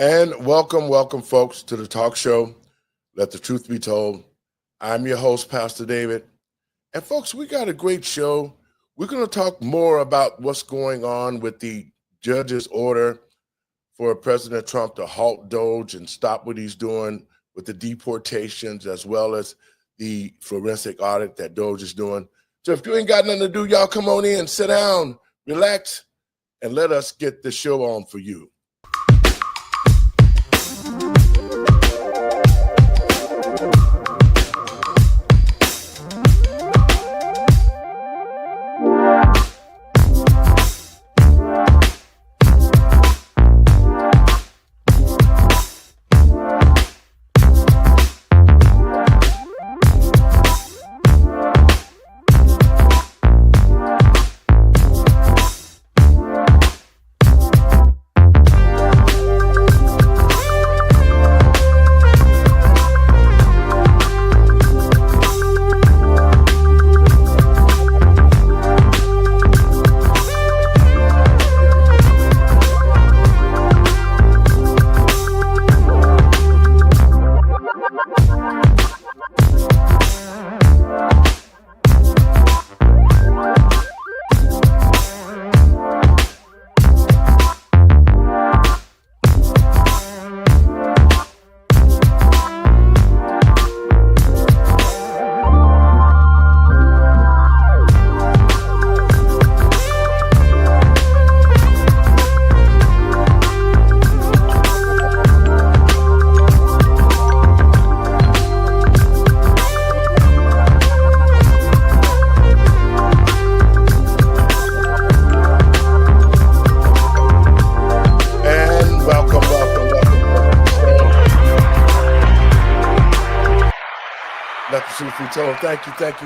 And welcome, folks, to the talk show. Let the truth be told. I'm your host, Pastor David. And, folks, we got a great show. We're going to talk more about what's going on with the judge's order for President Trump to halt Doge and stop what he's doing with the deportations, as well as the forensic audit that Doge is doing. So if you ain't got nothing to do, y'all come on in, sit down, relax, and let us get the show on for you.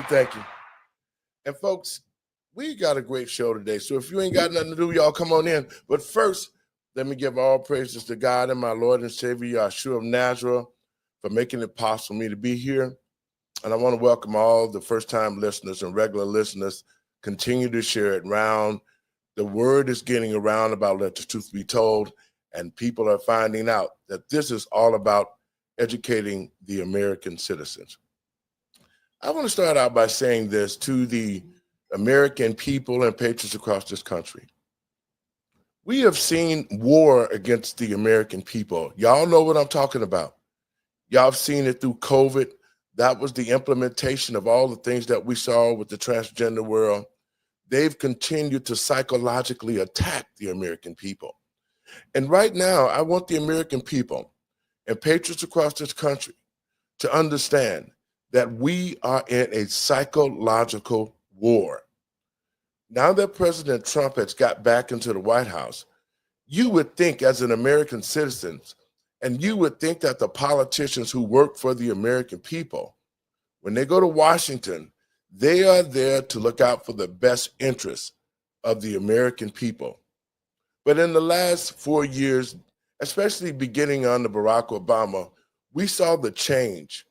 Thank you. And folks, we got a great show today. So if you ain't got nothing to do, y'all come on in. But first, let me give all praises to God and my Lord and Savior, Yeshua of Nazareth, for making it possible for me to be here. And I want to welcome all the first-time listeners and regular listeners. Continue to share it around. The word is getting around about Let the Truth Be Told, and people are finding out that this is all about educating the American citizens. I want to start out by saying this to the American people and patriots across this country. We have seen war against the American people. Y'all know what I'm talking about. Y'all have seen it through COVID. That was the implementation of all the things that we saw with the transgender world. They've continued to psychologically attack the American people. And right now, I want the American people and patriots across this country to understand that we are in a psychological war. Now that President Trump has got back into the White House, you would think as an American citizen, and you would think that the politicians who work for the American people, when they go to Washington, they are there to look out for the best interests of the American people. But in the last 4 years, especially beginning under Barack Obama, we saw the change.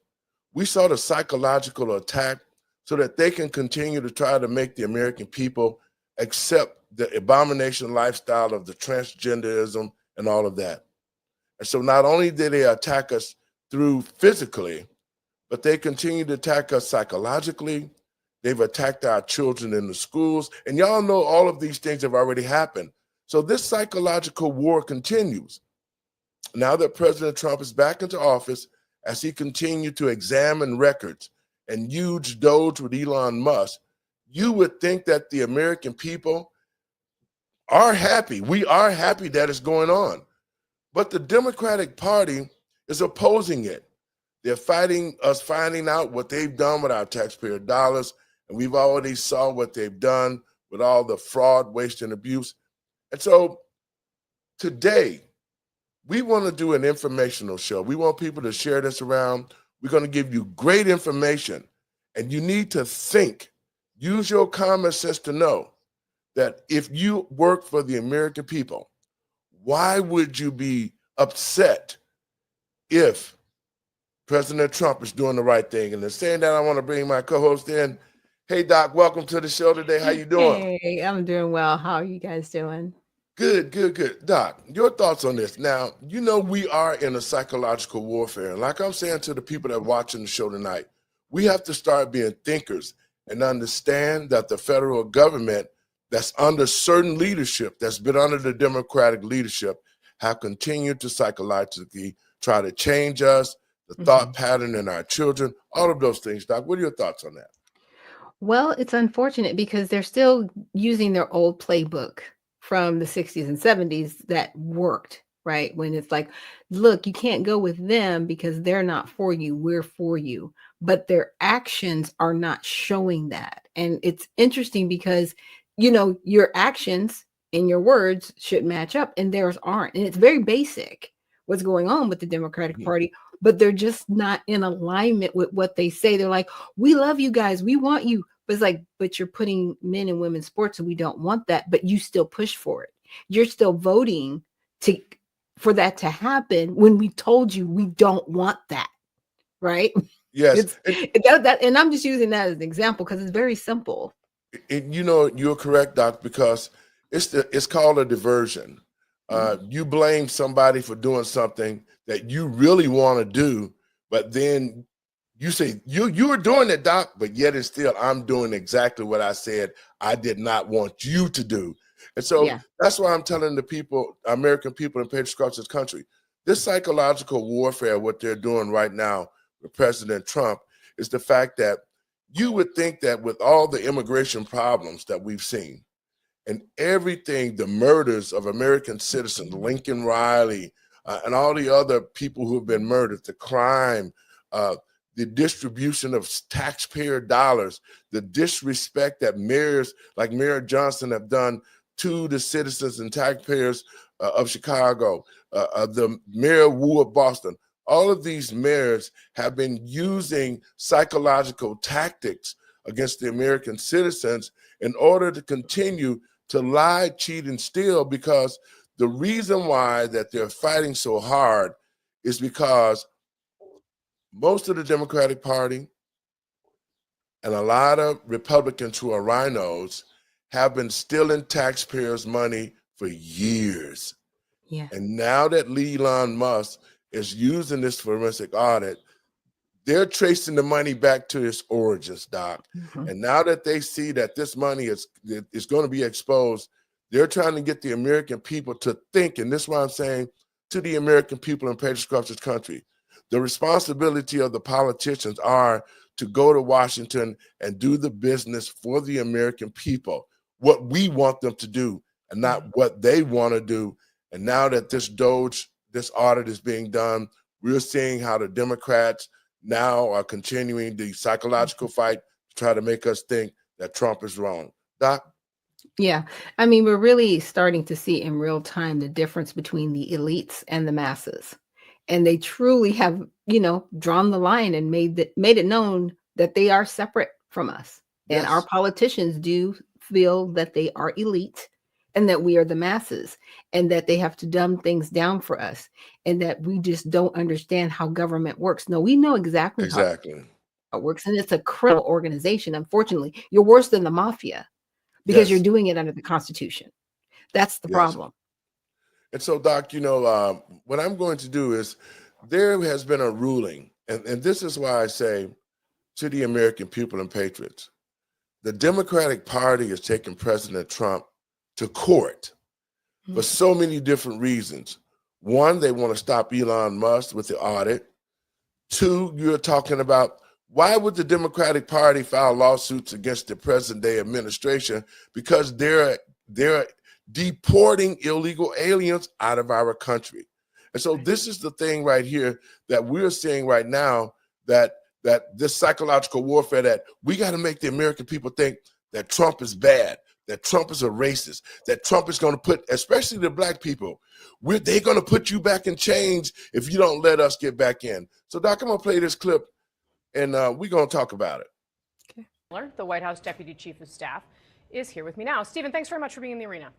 We saw the psychological attack so that they can continue to try to make the American people accept the abomination lifestyle of the transgenderism and all of that. And so not only did they attack us through physically, but they continue to attack us psychologically. They've attacked our children in the schools. And y'all know all of these things have already happened. So this psychological war continues. Now that President Trump is back into office, as he continued to examine records and huge Doge with Elon Musk, you would think that the American people are happy. We are happy that it's going on. But the Democratic Party is opposing it. They're fighting us finding out what they've done with our taxpayer dollars, and we've already saw what they've done with all the fraud, waste, and abuse. And so today, we want to do an informational show. We want people to share this around. We're going to give you great information, and you need to think. Use your common sense to know that if you work for the American people, why would you be upset if President Trump is doing the right thing? And in saying that, I want to bring my co-host in. Hey, Doc, welcome to the show today. How you doing? Hey, I'm doing well. How are you guys doing? Good, good, good. Doc, your thoughts on this. Now, you know we are in a psychological warfare. And like I'm saying to the people that are watching the show tonight, we have to start being thinkers and understand that the federal government that's under certain leadership, that's been under the Democratic leadership, have continued to psychologically try to change us, the thought pattern in our children, all of those things. Doc, what are your thoughts on that? Well, it's unfortunate because they're still using their old playbook from the 60s and 70s that worked, right? When it's like, look, you can't go with them because they're not for you, we're for you. But their actions are not showing that. And it's interesting because, your actions and your words should match up and theirs aren't. And it's very basic what's going on with the Democratic Mhm. Party, but they're just not in alignment with what they say. They're like, we love you guys, we want you. But it's like, but you're putting men and women's sports and we don't want that, but you still push for it. You're still voting to for that to happen when we told you we don't want that, right? Yes. It's that and I'm just using that as an example because it's very simple. You know, you're correct, Doc, because it's called a diversion. You blame somebody for doing something that you really want to do, but then you say you were doing it, Doc, but yet and still I'm doing exactly what I said I did not want you to do. And so Yeah. that's why I'm telling the people, American people and patriots across this country, this psychological warfare, what they're doing right now with President Trump, is the fact that you would think that with all the immigration problems that we've seen and everything, the murders of American citizens, Lincoln Riley, and all the other people who have been murdered, the crime, uh, the distribution of taxpayer dollars, the disrespect that mayors like Mayor Johnson have done to the citizens and taxpayers of Chicago, the Mayor Wu of Boston. All of these mayors have been using psychological tactics against the American citizens in order to continue to lie, cheat, and steal, because the reason why that they're fighting so hard is because most of the Democratic Party and a lot of Republicans who are rhinos have been stealing taxpayers' money for years. Yeah. And now that Elon Musk is using this forensic audit, they're tracing the money back to its origins, Doc. Mhm. And now that they see that this money is going to be exposed, they're trying to get the American people to think, and this is why I'm saying to the American people and patriots across this country, the responsibility of the politicians are to go to Washington and do the business for the American people, what we want them to do, and not what they want to do. And now that this audit is being done, we're seeing how the Democrats now are continuing the psychological fight to try to make us think that Trump is wrong. Doc? Yeah. I mean, we're really starting to see in real time the difference between the elites and the masses. And they truly have, drawn the line and made it known that they are separate from us. And our Yes, politicians do feel that they are elite and that we are the masses and that they have to dumb things down for us and that we just don't understand how government works. No, we know exactly how exactly. it works. And it's a criminal organization. Unfortunately, you're worse than the mafia because you're Yes, doing it under the Constitution. That's the yes. problem. And so, Doc, what I'm going to do is there has been a ruling, and this is why I say to the American people and patriots, the Democratic Party is taking President Trump to court for Mm. so many different reasons. One, they want to stop Elon Musk with the audit. Two, you're talking about why would the Democratic Party file lawsuits against the present day administration? Because they're deporting illegal aliens out of our country. And so Right. this is the thing right here that we're seeing right now, that this psychological warfare, that we got to make the American people think that Trump is bad, that Trump is a racist, that Trump is going to put, especially the black people, they're going to put you back in chains if you don't let us get back in. So, Doc, I'm going to play this clip, and we're going to talk about it. Okay. The White House Deputy Chief of Staff, is here with me now. Stephen, thanks very much for being in the arena.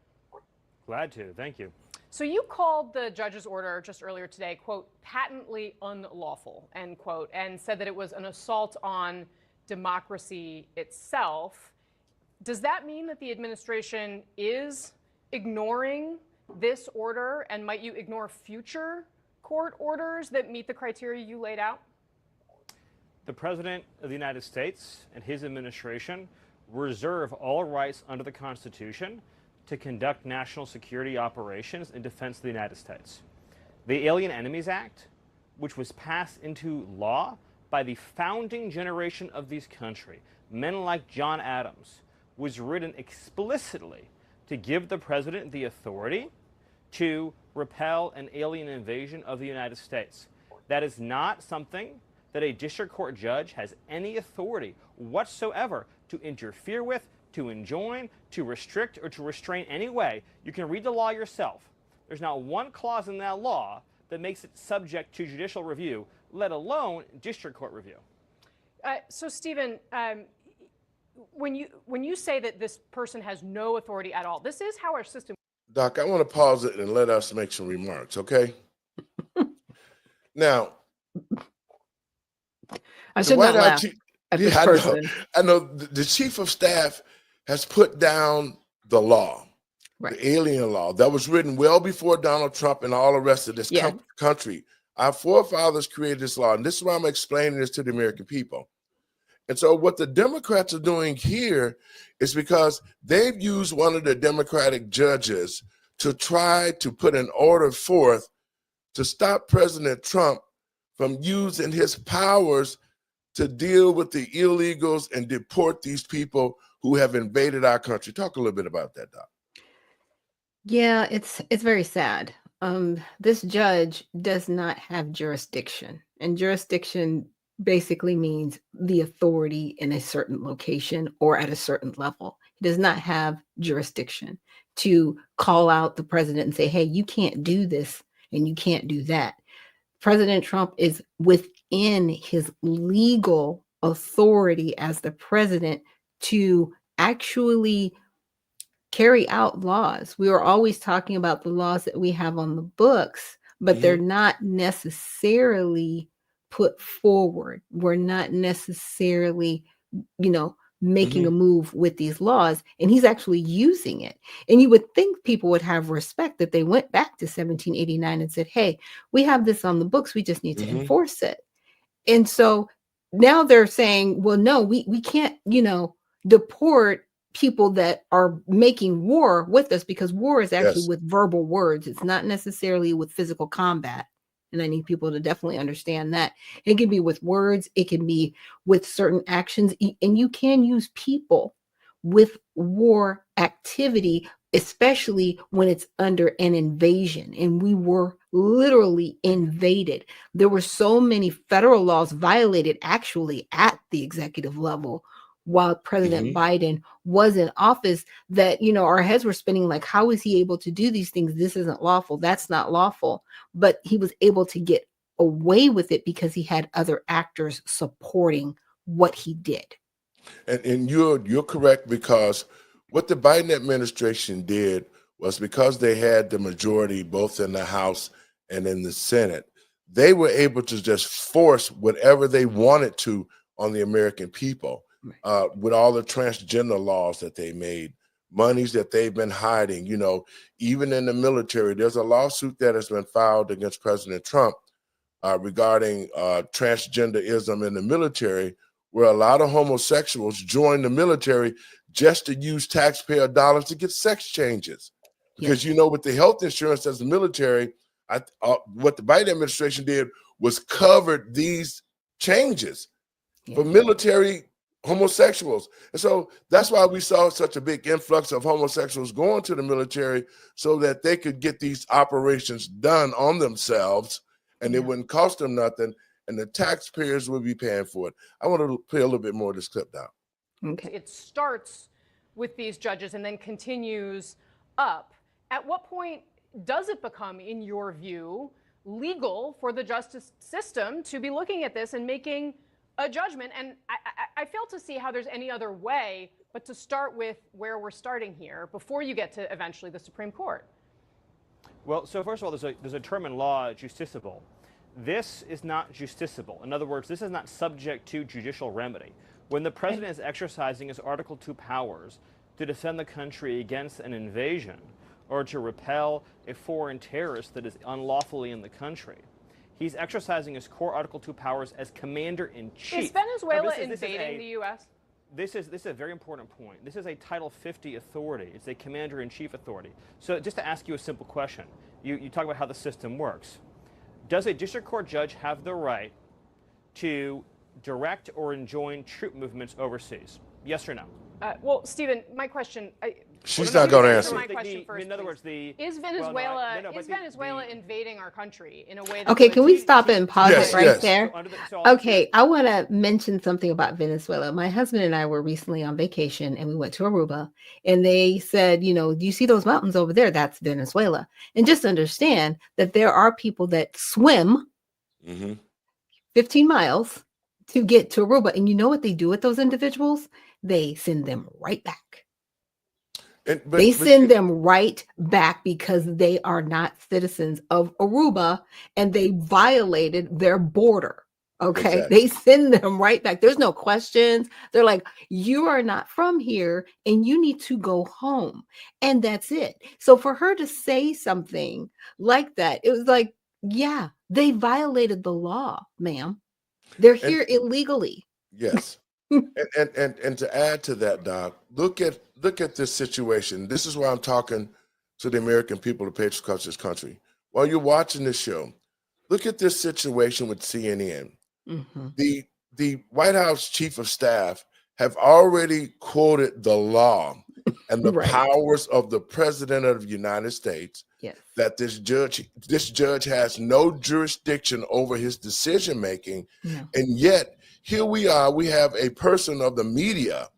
Glad to. Thank you. So you called the judge's order just earlier today, quote, patently unlawful, end quote, and said that it was an assault on democracy itself. Does that mean that the administration is ignoring this order, and might you ignore future court orders that meet the criteria you laid out? The President of the United States and his administration reserve all rights under the Constitution to conduct national security operations in defense of the United States. The Alien Enemies Act, which was passed into law by the founding generation of this country, men like John Adams, was written explicitly to give the president the authority to repel an alien invasion of the United States. That is not something that a district court judge has any authority whatsoever to interfere with, to enjoin, to restrict, or to restrain any way. You can read the law yourself. There's not one clause in that law that makes it subject to judicial review, let alone district court review. So, Stephen, when you say that this person has no authority at all, this is how our system. Doc, I want to pause it and let us make some remarks, okay? Now, I should not laugh at this person. I know the chief of staff has put down the law, Right. the alien law that was written well before Donald Trump and all the rest of this country. Our forefathers created this law, and this is why I'm explaining this to the American people. And so what the Democrats are doing here is because they've used one of the Democratic judges to try to put an order forth to stop President Trump from using his powers to deal with the illegals and deport these people who have invaded our country. Talk a little bit about that, Doc. Yeah, it's very sad. This judge does not have jurisdiction, and jurisdiction basically means the authority in a certain location or at a certain level. He does not have jurisdiction to call out the president and say, hey, you can't do this and you can't do that. President Trump is within his legal authority as the president to actually carry out laws. We are always talking about the laws that we have on the books, but they're not necessarily put forward. We're not necessarily, making a move with these laws, and he's actually using it. And you would think people would have respect that they went back to 1789 and said, hey, we have this on the books, we just need to enforce it. And so now they're saying, well, no, we can't, deport people that are making war with us, because war is actually with verbal words. It's not necessarily with physical combat. And I need people to definitely understand that. It can be with words, it can be with certain actions, and you can use people with war activity, especially when it's under an invasion. And we were literally invaded. There were so many federal laws violated actually at the executive level while President Biden was in office that, our heads were spinning like, how is he able to do these things? This isn't lawful. That's not lawful. But he was able to get away with it because he had other actors supporting what he did. And you're correct, because what the Biden administration did was, because they had the majority both in the House and in the Senate, they were able to just force whatever they wanted to on the American people. With all the transgender laws that they made, monies that they've been hiding, even in the military. There's a lawsuit that has been filed against President Trump regarding transgenderism in the military, where a lot of homosexuals join the military just to use taxpayer dollars to get sex changes. Because, with the health insurance as the military, what the Biden administration did was covered these changes for military homosexuals. And so that's why we saw such a big influx of homosexuals going to the military, so that they could get these operations done on themselves, and it wouldn't cost them nothing, and the taxpayers would be paying for it. I want to play a little bit more of this clip now. Okay. It starts with these judges and then continues up. At what point does it become, in your view, legal for the justice system to be looking at this and making a judgment? And I fail to see how there's any other way but to start with where we're starting here before you get to eventually the Supreme Court. Well, so first of all, there's a term in law, justiciable. This is not justiciable. In other words, this is not subject to judicial remedy. When the president is exercising his Article II powers to defend the country against an invasion, or to repel a foreign terrorist that is unlawfully in the country. He's exercising his core Article 2 powers as commander-in-chief. Is Venezuela Now, invading the U.S.? This is a very important point. This is a Title 50 authority. It's a commander-in-chief authority. So just to ask you a simple question, you talk about how the system works. Does a district court judge have the right to direct or enjoin troop movements overseas? Yes or no? Well, Stephen, my question. She's not going to answer. My question first, in other words, is Venezuela invading our country in a way that Okay, can we would- stop and pause Yes, it right yes. there? Okay, I want to mention something about Venezuela. My husband and I were recently on vacation and we went to Aruba and they said, you know, do you see those mountains over there? That's Venezuela. And just understand that there are people that swim 15 miles to get to Aruba. And you know what they do with those individuals? They send them right back. They send them right back because they are not citizens of Aruba and they violated their border. Okay. Exactly. They send them right back. There's no questions. They're like, you are not from here and you need to go home. And that's it. So for her to say something like that, it was like, yeah, they violated the law, ma'am. They're here illegally. Yes. And to add to that, Doc, look at this situation. This is why I'm talking to the American people, the patriots across this country. While you're watching this show, look at this situation with CNN. The White House chief of staff have already quoted the law and the powers of the president of the United States. Yes. That this judge has no jurisdiction over his decision making, and yet here we are. We have a person of the media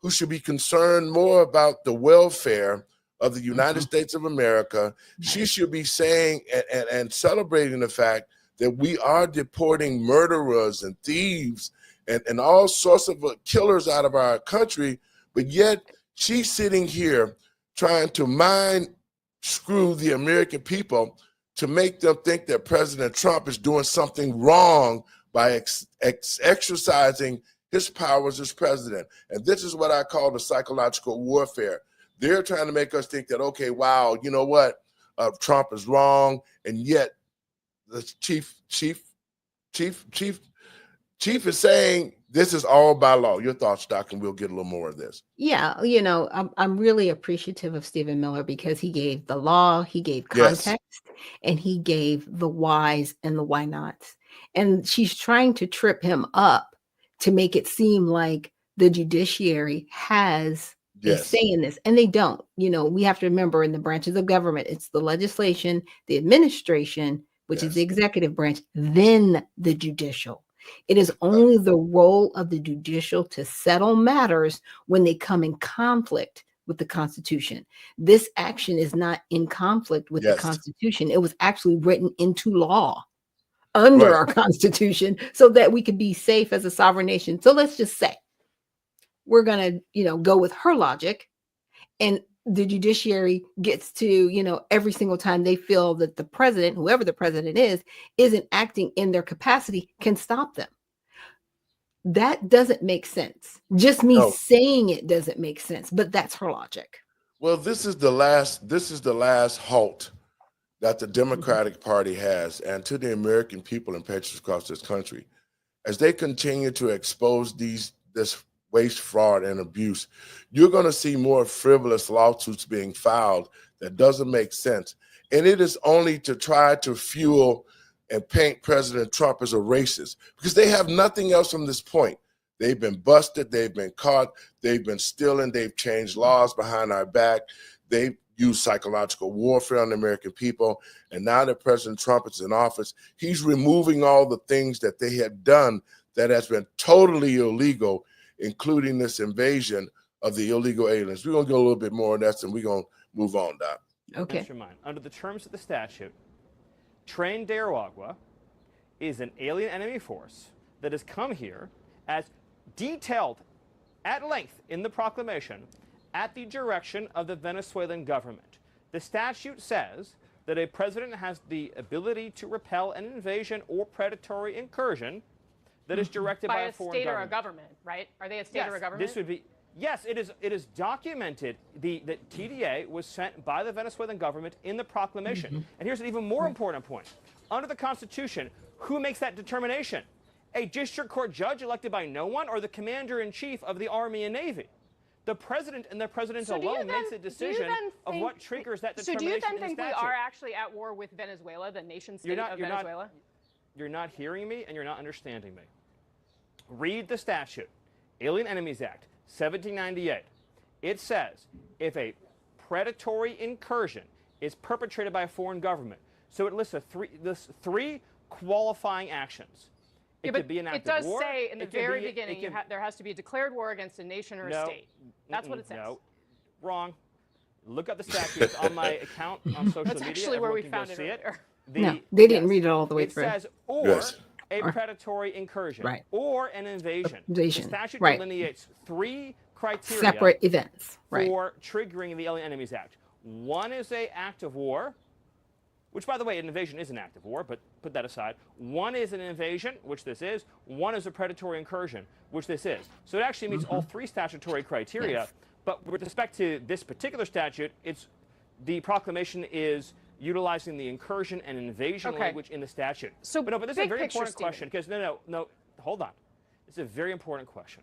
who should be concerned more about the welfare of the United States of America. She should be saying and celebrating the fact that we are deporting murderers and thieves and all sorts of killers out of our country, but yet she's sitting here trying to screw the American people to make them think that President Trump is doing something wrong by exercising his powers as president. And this is what I call the psychological warfare. They're trying to make us think that, okay, wow, you know what? Trump is wrong. And yet the chief is saying this is all by law. Your thoughts, Doc, and we'll get a little more of this. Yeah, you know, I'm really appreciative of Stephen Miller because he gave the law, he gave context, and he gave the whys and the why nots. And she's trying to trip him up to make it seem like the judiciary has a say in this, and they don't. You know, we have to remember in the branches of government, it's the legislation, the administration, which is the executive branch, then the judicial. It is only the role of the judicial to settle matters when they come in conflict with the Constitution. This action is not in conflict with the Constitution. It was actually written into law under our Constitution so that we could be safe as a sovereign nation. So let's just say we're going to, you know, go with her logic, and the judiciary gets to, you know, every single time they feel that the president, whoever the president is, isn't acting in their capacity, can stop them. That doesn't make sense. Just me saying it doesn't make sense, but that's her logic. Well, this is the last halt that the Democratic Party has, and to the American people and patriots across this country, as they continue to expose this waste, fraud, and abuse, you're going to see more frivolous lawsuits being filed that doesn't make sense. And it is only to try to fuel and paint President Trump as a racist, because they have nothing else from this point. They've been busted, they've been caught, they've been stealing, they've changed laws behind our back, they've used psychological warfare on the American people, and now that President Trump is in office, he's removing all the things that they had done that has been totally illegal, including this invasion of the illegal aliens. We're going to go a little bit more on that, and we're going to move on, Doc. Okay. Under the terms of the statute, Tren de Aragua is an alien enemy force that has come here as detailed at length in the proclamation at the direction of the Venezuelan government. The statute says that a president has the ability to repel an invasion or predatory incursion that is directed by a foreign state government. or a government, right? Are they a state or a government? Yes, it is documented. The TDA was sent by the Venezuelan government in the proclamation. And here's an even more important point. Under the Constitution, who makes that determination? A district court judge elected by no one, or the commander-in-chief of the Army and Navy? The president and the president alone makes a decision of what triggers that determination. So do you then in the think we statute. are actually at war with Venezuela, the nation state of Venezuela? You're not hearing me, and you're not understanding me. Read the statute, Alien Enemies Act, 1798. It says if a predatory incursion is perpetrated by a foreign government, so it lists three qualifying actions. It could be an act of war. It does say in the very beginning there has to be a declared war against a nation or a state. That's what it says. No, wrong. Look up the statutes on my account on social media. That's actually where we found it earlier. No, they didn't read it all the way through. It says or a predatory incursion, or an invasion. The statute delineates three criteria, separate events, for triggering the Alien Enemies Act. One is an act of war, which, by the way, an invasion is an act of war, but put that aside. One is an invasion, which this is. One is a predatory incursion, which this is. So it actually meets all three statutory criteria. Yes. But with respect to this particular statute, the proclamation is utilizing the incursion and invasion language in the statute. So, but this is a very important question, because no, hold on. It's a very important question.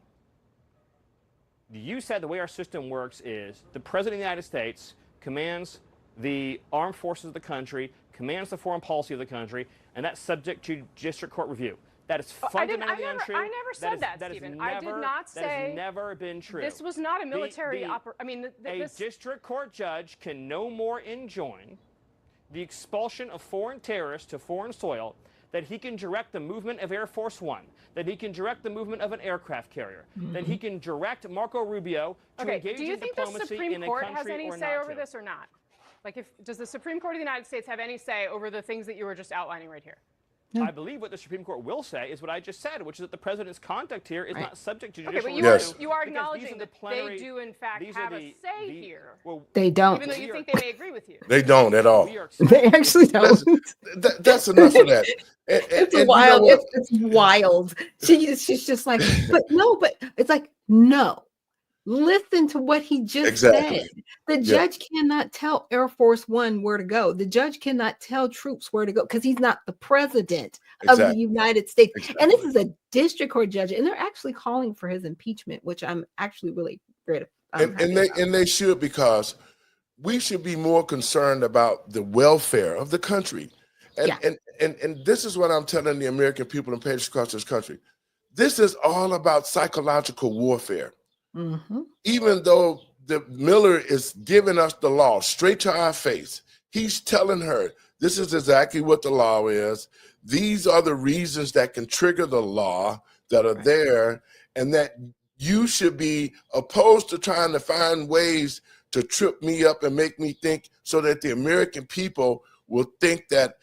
You said the way our system works is the President of the United States commands the armed forces of the country, commands the foreign policy of the country, and that's subject to district court review. That is fundamentally untrue. I never said that, Stephen. I did not say. That has never been true. This was not a military operation. I mean, a district court judge can no more enjoin the expulsion of foreign terrorists to foreign soil, that he can direct the movement of Air Force One, that he can direct the movement of an aircraft carrier, that he can direct Marco Rubio to engage in diplomacy in a country or not. Do you think the Supreme Court has any say over this or not? Like, does the Supreme Court of the United States have any say over the things that you were just outlining right here? No. I believe what the Supreme Court will say is what I just said, which is that the president's conduct here is not subject to judicial review. But you are acknowledging that they do, in fact, have a say here. Well, they don't. Even though you think they may agree with you. They don't at all. They actually don't. That's enough of that. It's wild. You know it's wild. She's just like, but it's like, no. Listen to what he just said. The judge cannot tell Air Force One where to go. The judge cannot tell troops where to go because he's not the president of the United States. And this is a district court judge, and they're actually calling for his impeachment, which I'm actually really great. And they should, because we should be more concerned about the welfare of the country. And this is what I'm telling the American people and patriots across this country. This is all about psychological warfare. Even though the Miller is giving us the law straight to our face, he's telling her this is exactly what the law is. These are the reasons that can trigger the law that are there, and that you should be opposed to trying to find ways to trip me up and make me think, so that the American people will think that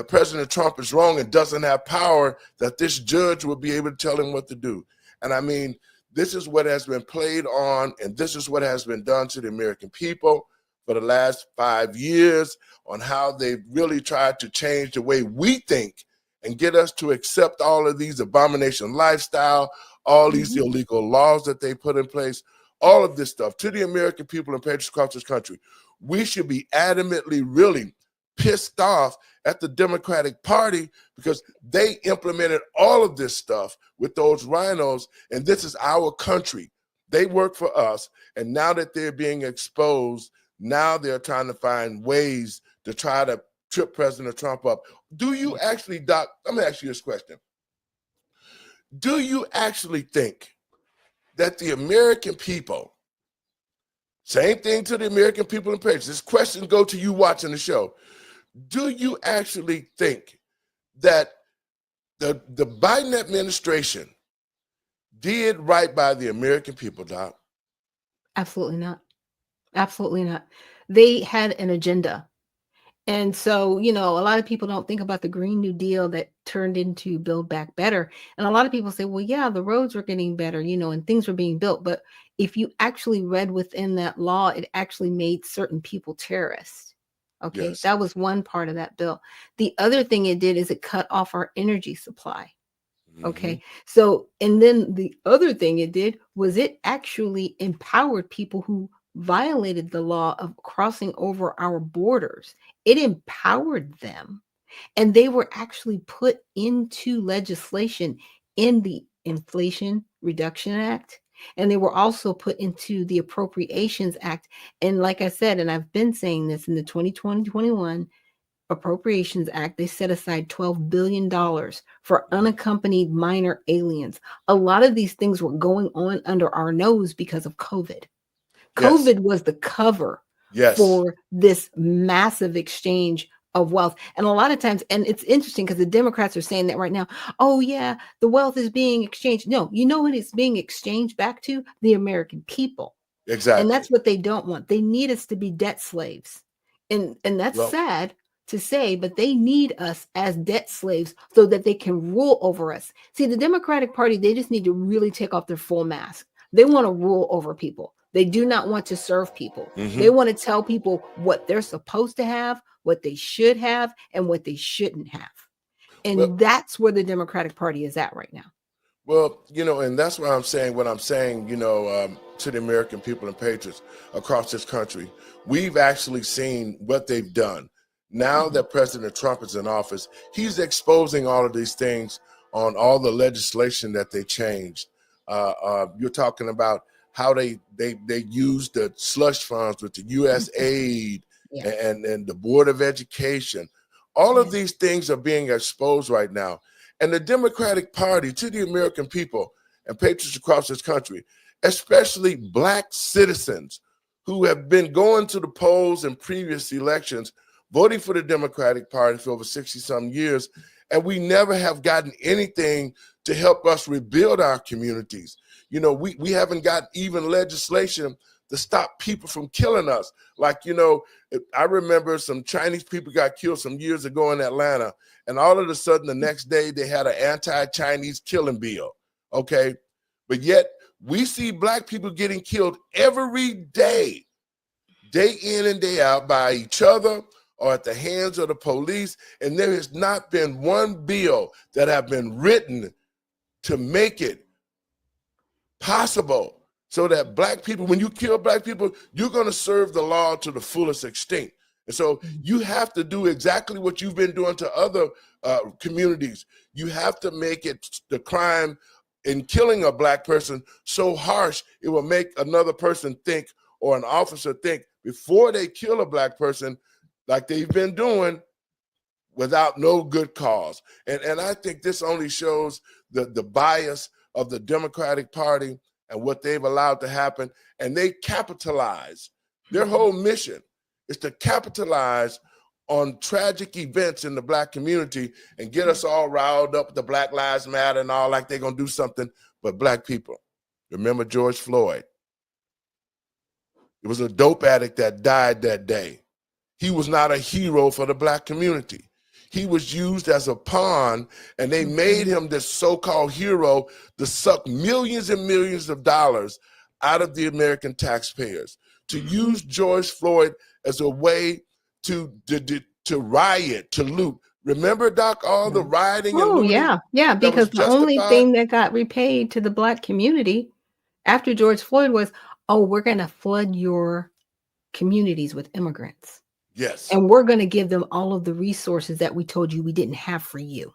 President Trump is wrong and doesn't have power, that this judge will be able to tell him what to do. And I mean, this is what has been played on, and this is what has been done to the American people for the last 5 years, on how they've really tried to change the way we think and get us to accept all of these abomination lifestyle, all these illegal laws that they put in place, all of this stuff. To the American people and patriots across this country, we should be adamantly really pissed off at the Democratic Party, because they implemented all of this stuff with those rhinos, and this is our country. They work for us, and now that they're being exposed, now they're trying to find ways to try to trip President Trump up. Do you actually, Doc, let me ask you this question. Do you actually think that the American people, same thing to the American people and patriots, this question goes to you watching the show, do you actually think that the Biden administration did right by the American people, Doc? Absolutely not. Absolutely not. They had an agenda. And so, a lot of people don't think about the Green New Deal that turned into Build Back Better. And a lot of people say, well, yeah, the roads were getting better, and things were being built. But if you actually read within that law, it actually made certain people terrorists. Okay, that was one part of that bill. The other thing it did is it cut off our energy supply. Okay. So, and then the other thing it did was it actually empowered people who violated the law of crossing over our borders. It empowered them, and they were actually put into legislation in the Inflation Reduction Act. And they were also put into the Appropriations Act. And like I said, and I've been saying this, in the 2020-21 Appropriations Act, they set aside $12 billion for unaccompanied minor aliens. A lot of these things were going on under our nose because of COVID. Yes. COVID was the cover Yes. for this massive exchange of wealth. And a lot of times, and it's interesting because the Democrats are saying that right now, oh yeah, the wealth is being exchanged. No, you know what it's being exchanged back to? The American people. Exactly. And that's what they don't want. They need us to be debt slaves. And that's Well, sad to say, but they need us as debt slaves so that they can rule over us. See, the Democratic Party, they just need to really take off their full mask. They want to rule over people. They do not want to serve people. They want to tell people what they're supposed to have, what they should have, and what they shouldn't have. And Well- that's where the Democratic Party is at right now. Well, and that's why I'm saying what I'm saying, to the American people and patriots across this country. We've actually seen what they've done. Now that President Trump is in office, he's exposing all of these things on all the legislation that they changed. You're talking about how they used the slush funds with the U.S. aid and the Board of Education. All of these things are being exposed right now. And the Democratic Party, to the American people and patriots across this country, especially Black citizens who have been going to the polls in previous elections, voting for the Democratic Party for over 60-some years, and we never have gotten anything to help us rebuild our communities. We haven't got even legislation to stop people from killing us. Like, I remember some Chinese people got killed some years ago in Atlanta, and all of a sudden the next day they had an anti-Chinese killing bill, okay? But yet we see Black people getting killed every day in and day out by each other or at the hands of the police, and there has not been one bill that have been written to make it possible so that Black people, when you kill Black people, you're going to serve the law to the fullest extent. And so you have to do exactly what you've been doing to other communities. You have to make it the crime in killing a Black person so harsh it will make another person think, or an officer think, before they kill a Black person, like they've been doing, without no good cause. And I think this only shows the bias of the Democratic Party and what they've allowed to happen. And they capitalize. Their whole mission is to capitalize on tragic events in the Black community and get us all riled up, the Black Lives Matter and all, like they're going to do something. But Black people, remember George Floyd? It was a dope addict that died that day. He was not a hero for the Black community. He was used as a pawn, and they made him this so-called hero to suck millions and millions of dollars out of the American taxpayers, to use George Floyd as a way to riot, to loot. Remember, Doc, all the rioting and looting? Yeah, because the only thing that got repaid to the Black community after George Floyd was, oh, we're going to flood your communities with immigrants. Yes. And we're going to give them all of the resources that we told you we didn't have for you.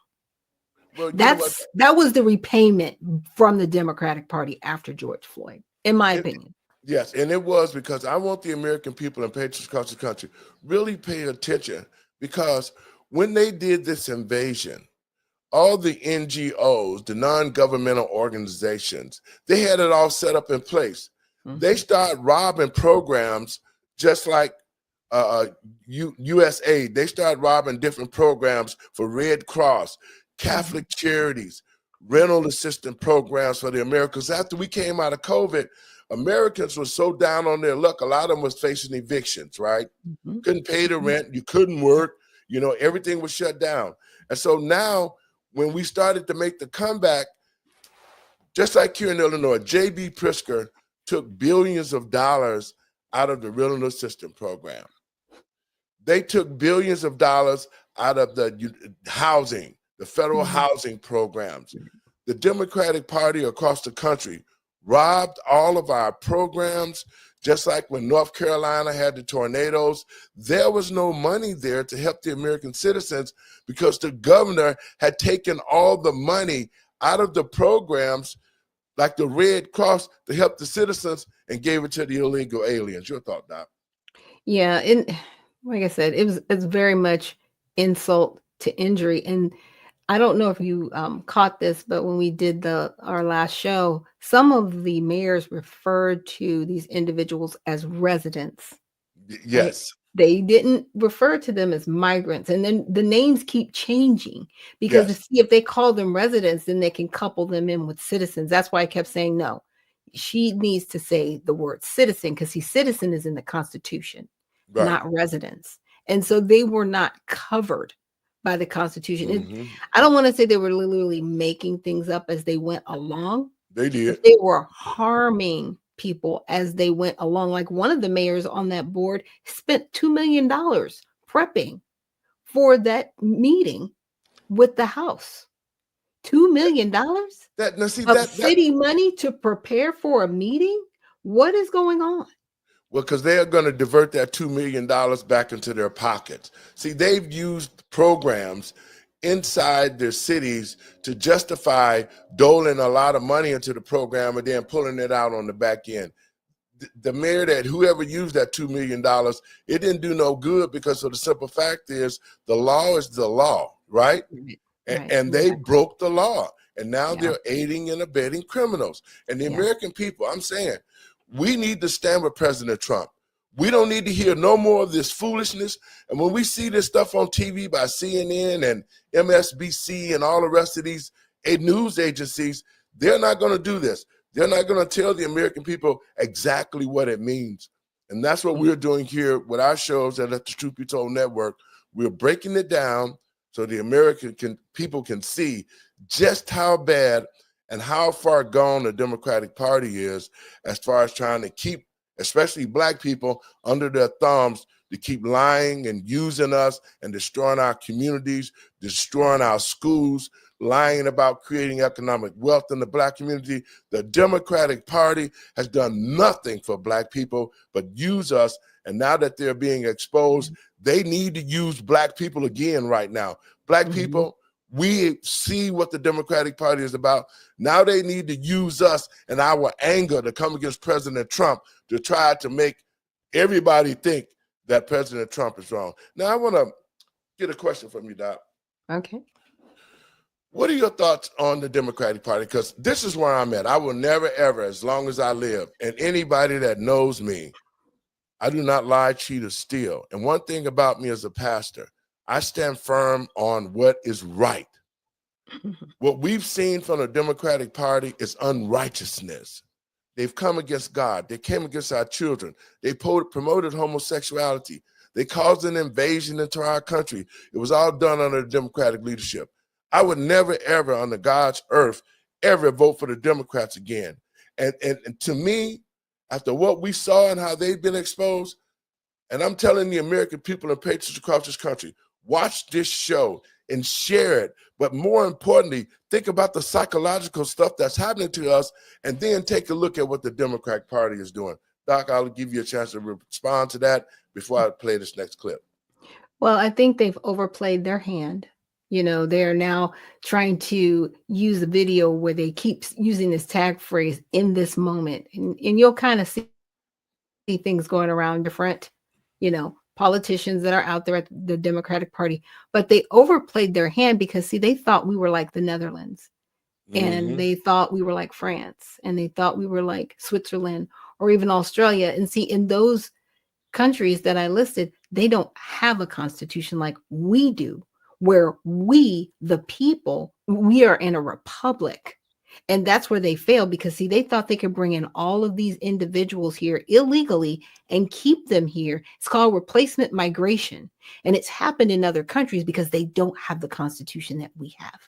Well, that was the repayment from the Democratic Party after George Floyd, in my opinion. Yes, and it was, because I want the American people and patriots across the country really pay attention, because when they did this invasion, all the NGOs, the non-governmental organizations, they had it all set up in place. They started robbing programs just like USA. They started robbing different programs for Red Cross, Catholic charities, rental assistance programs for the Americans. After we came out of COVID, Americans were so down on their luck, a lot of them was facing evictions, right? Couldn't pay the rent, you couldn't work, everything was shut down. And so now, when we started to make the comeback, just like here in Illinois, J.B. Pritzker took billions of dollars out of the rental assistance program. They took billions of dollars out of the housing, the federal housing programs. the Democratic Party across the country robbed all of our programs, just like when North Carolina had the tornadoes. There was no money there to help the American citizens because the governor had taken all the money out of the programs like the Red Cross to help the citizens and gave it to the illegal aliens. Your thought, Doc? Yeah, and like I said, it's very much insult to injury. And I don't know if you caught this, but when we did our last show, some of the mayors referred to these individuals as residents. Right? Yes. They didn't refer to them as migrants. And then the names keep changing because to Yes. see if they call them residents, then they can couple them in with citizens. That's why I kept saying no. She needs to say the word citizen because citizen is in the Constitution, Right. not residents. And so they were not covered by the Constitution. Mhm. I don't want to say they were literally making things up as they went along, They but did. they were harming people as they went along. Like one of the mayors on that board spent $2 million prepping for that meeting with the House. $2 million That now see of that city money to prepare for a meeting? What is going on? well, because they are going to divert that $2 million back into their pockets. See, they've used programs inside their cities to justify doling a lot of money into the program and then pulling it out on the back end. The mayor that whoever used that $2 million, it didn't do no good because of the simple fact is the law is the law, right? Right. And they broke the law. And now Yeah. they're aiding and abetting criminals. And the Yeah. American people, I'm saying, we need to stand with President Trump. We don't need to hear no more of this foolishness. And when we see this stuff on TV by CNN and MSNBC and all the rest of these news agencies, they're not going to do this. They're not going to tell the American people exactly what it means. And that's what we're doing here with our shows at the Truth Be Told Network. We're breaking it down so the American people can see just how bad and how far gone the Democratic Party is as far as trying to keep, especially Black people, under their thumbs to keep lying and using us and destroying our communities, destroying our schools, lying about creating economic wealth in the Black community. The Democratic Party has done nothing for Black people but use us. And now that they're being exposed, they need to use Black people again right now. Black people, we see what the Democratic Party is about. Now they need to use us and our anger to come against President Trump to try to make everybody think that President Trump is wrong. Now, I want to get a question from you, Doc. Okay. What are your thoughts on the Democratic Party? Because this is where I'm at. I will never, ever, as long as I live, and anybody that knows me, I do not lie, cheat, or steal. And one thing about me as a pastor, I stand firm on what is right. What we've seen from the Democratic Party is unrighteousness. They've come against God. They came against our children. They promoted homosexuality. They caused an invasion into our country. It was all done under the Democratic leadership. I would never, ever, under God's earth, ever vote for the Democrats again. And to me, after what we saw and how they've been exposed, and I'm telling the American people and patriots across this country, watch this show and share it. But more importantly, think about the psychological stuff that's happening to us and then take a look at what the Democratic Party is doing. Doc, I'll give you a chance to respond to that before I play this next clip. Well, I think they've overplayed their hand. You know, they're now trying to use a video where they keep using this tag phrase in this moment. And you'll kind of see things going around different, politicians that are out there at the Democratic Party. But they overplayed their hand because, see, they thought we were like the Netherlands. And they thought we were like France. And they thought we were like Switzerland or even Australia. And see, in those countries that I listed, they don't have a constitution like we do, where we, the people, we are in a republic. And that's where they failed because, see, they thought they could bring in all of these individuals here illegally and keep them here. It's called replacement migration. And it's happened in other countries because they don't have the constitution that we have.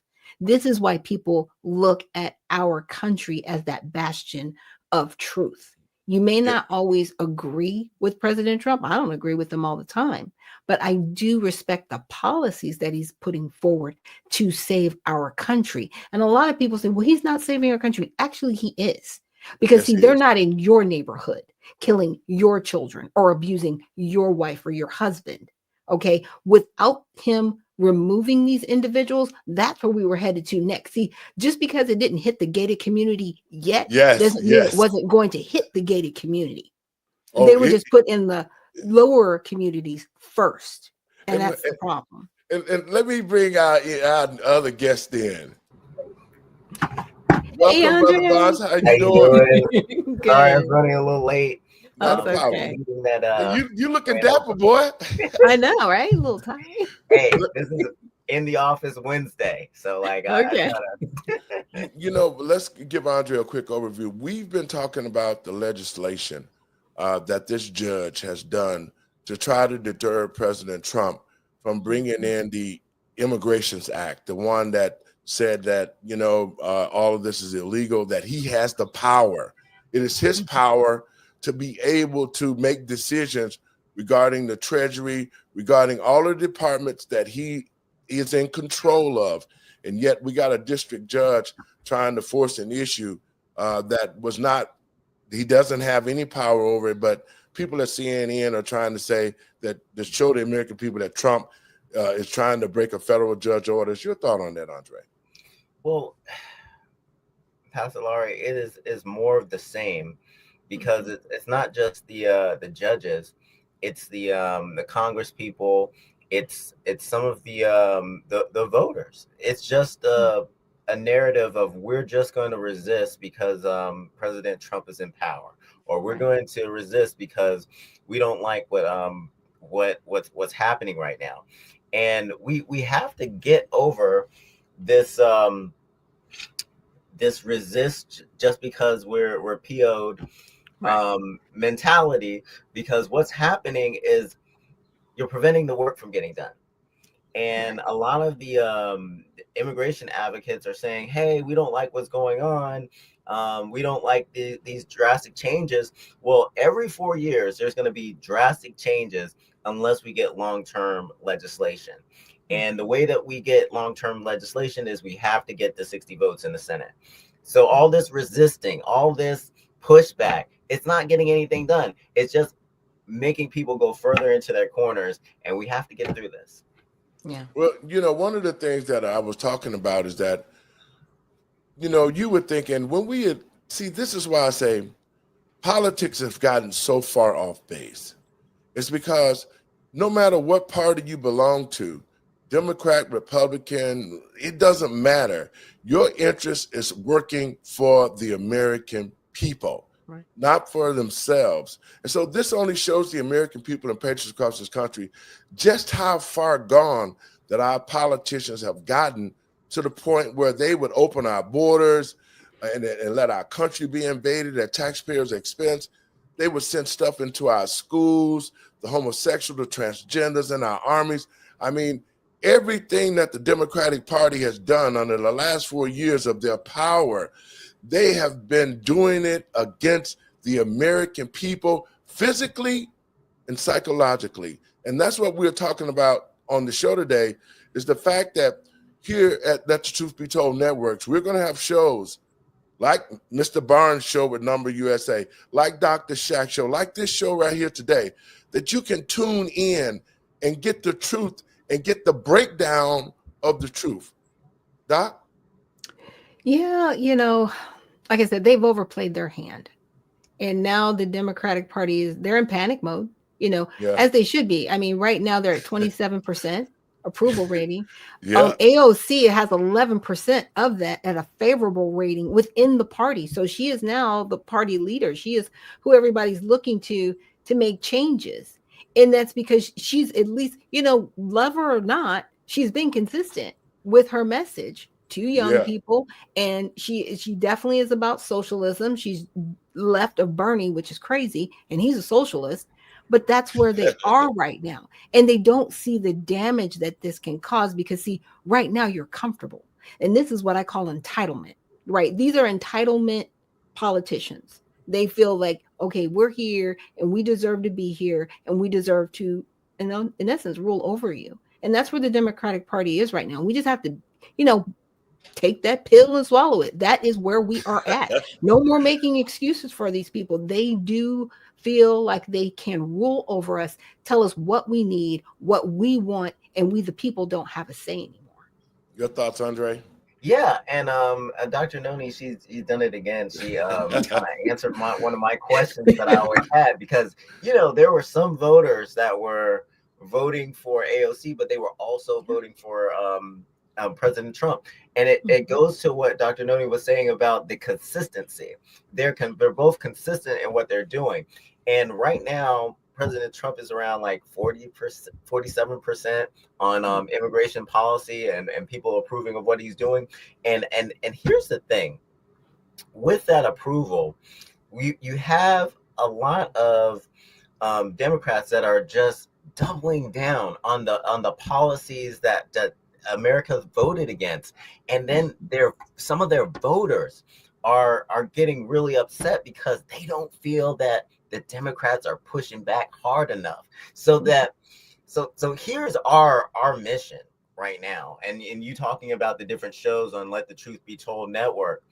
This is why people look at our country as that bastion of truth. You may not always agree with President Trump. I don't agree with him all the time, but I do respect the policies that he's putting forward to save our country. And a lot of people say, well, he's not saving our country. Actually, he is. Because, Yes, see, he they're is. not in your neighborhood killing your children or abusing your wife or your husband. Okay. Without him removing these individuals, that's where we were headed to next. See, just because it didn't hit the gated community yet Yes, doesn't mean it yes. wasn't going to hit the gated community. Oh, They were it, just put in the lower communities first. And and, that's the problem. and let me bring our other guest in. Hey, Welcome, Brother Andre. Bonds. How How you you doing? doing? Sorry, I'm Good. running a little late. Not a That's problem. okay. Meeting that, You looking ran dapper, over. boy. I know, right? A little tired. Hey, this is in the office Wednesday, so like Okay. You know, let's give Andre a quick overview. We've been talking about the legislation that this judge has done to try to deter President Trump from bringing in the Immigrations Act, the one that said that, you know, all of this is illegal, that he has the power. It is his power to be able to make decisions regarding the Treasury, regarding all the departments that he is in control of. And yet we got a district judge trying to force an issue that was not, he doesn't have any power over it, but people at CNN are trying to say that, to show the American people that Trump is trying to break a federal judge orders. Your thought on that, Andre? Well, Pastor Laurie, it is more of the same, because it's not just the judges, it's the Congress people, it's some of the voters. It's just a narrative of, we're just going to resist because President Trump is in power, or we're Right. going to resist because we don't like what's happening right now. And we have to get over this this resist just because we're PO'd Right. mentality, because what's happening is you're preventing the work from getting done. And a lot of the immigration advocates are saying, hey, we don't like what's going on. We don't like these drastic changes. Well, every 4 years, there's going to be drastic changes unless we get long-term legislation. And the way that we get long-term legislation is we have to get the 60 votes in the Senate. So all this resisting, all this pushback, it's not getting anything done. It's just making people go further into their corners, and we have to get through this. Yeah. Well, you know, one of the things that I was talking about is that, you know, you were thinking when we had, see, this is why I say politics has gotten so far off base. It's because no matter what party you belong to, Democrat, Republican, it doesn't matter. Your interest is working for the American people, Right. not for themselves. And so this only shows the American people and patriots across this country just how far gone that our politicians have gotten, to the point where they would open our borders and let our country be invaded at taxpayers' expense. They would send stuff into our schools, the homosexual, the transgenders in our armies. I mean, everything that the Democratic Party has done under the last 4 years of their power, they have been doing it against the American people, physically and psychologically. And that's what we're talking about on the show today, is the fact that here at Let the Truth Be Told Networks, we're going to have shows like Mr. Barnes' show with Number USA, like Dr. Shack show, like this show right here today, that you can tune in and get the truth and get the breakdown of the truth. Doc? Yeah, you know, like I said, they've overplayed their hand. And now the Democratic Party they're in panic mode, you know, Yeah. as they should be. I mean, right now they're at 27% approval rating. Yeah. AOC has 11% of that at a favorable rating within the party. So she is now the party leader. She is who everybody's looking to make changes. And that's because she's, at least, you know, love her or not, she's been consistent with her message to young Yeah. people. And she definitely is about socialism. She's left of Bernie, which is crazy, and he's a socialist. But that's where they are right now. And they don't see the damage that this can cause, because, see, right now you're comfortable. And this is what I call entitlement, right? These are entitlement politicians. They feel like, okay, we're here and we deserve to be here and we deserve to, in essence, rule over you. And that's where the Democratic Party is right now. We just have to, take that pill and swallow it. That is where we are at. No more making excuses for these people. They do feel like they can rule over us, tell us what we need, what we want, and we, the people, don't have a say anymore. Your thoughts, Andre? Yeah, and Dr. Noni, she's done it again. She kind of answered one of my questions that I always had, because there were some voters that were voting for AOC, but they were also voting for President Trump, and it goes to what Dr. Noni was saying about the consistency. They're both consistent in what they're doing, and right now President Trump is around like 40%, 47% on immigration policy and people approving of what he's doing. And here's the thing, with that approval, you have a lot of Democrats that are just doubling down on the policies that America voted against, and then some of their voters are getting really upset because they don't feel that the Democrats are pushing back hard enough. So here's our mission right now, and you talking about the different shows on Let the Truth Be Told network.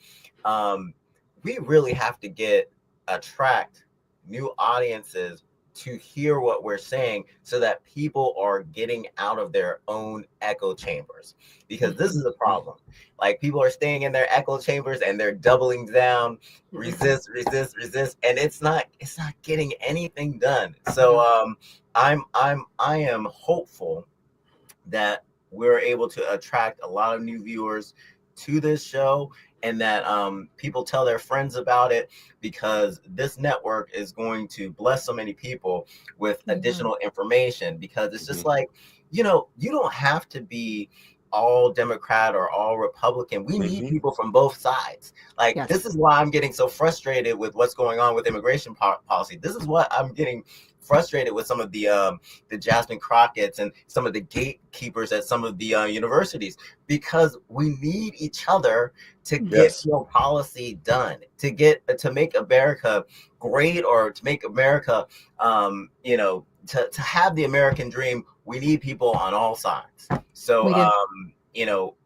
We really have to attract new audiences to hear what we're saying, so that people are getting out of their own echo chambers, because this is a problem. Like, people are staying in their echo chambers and they're doubling down, resist, and it's not getting anything done. So I am hopeful that we're able to attract a lot of new viewers to this show, and that people tell their friends about it, because this network is going to bless so many people with additional information. Because it's just like, you don't have to be all Democrat or all Republican. We need people from both sides. Like, this is why I'm getting so frustrated with what's going on with immigration policy. This is what I'm getting frustrated with some of the Jasmine Crockett's and some of the gatekeepers at some of the universities, because we need each other to get policy done, to make America great, or to make America, to have the American dream. We need people on all sides. So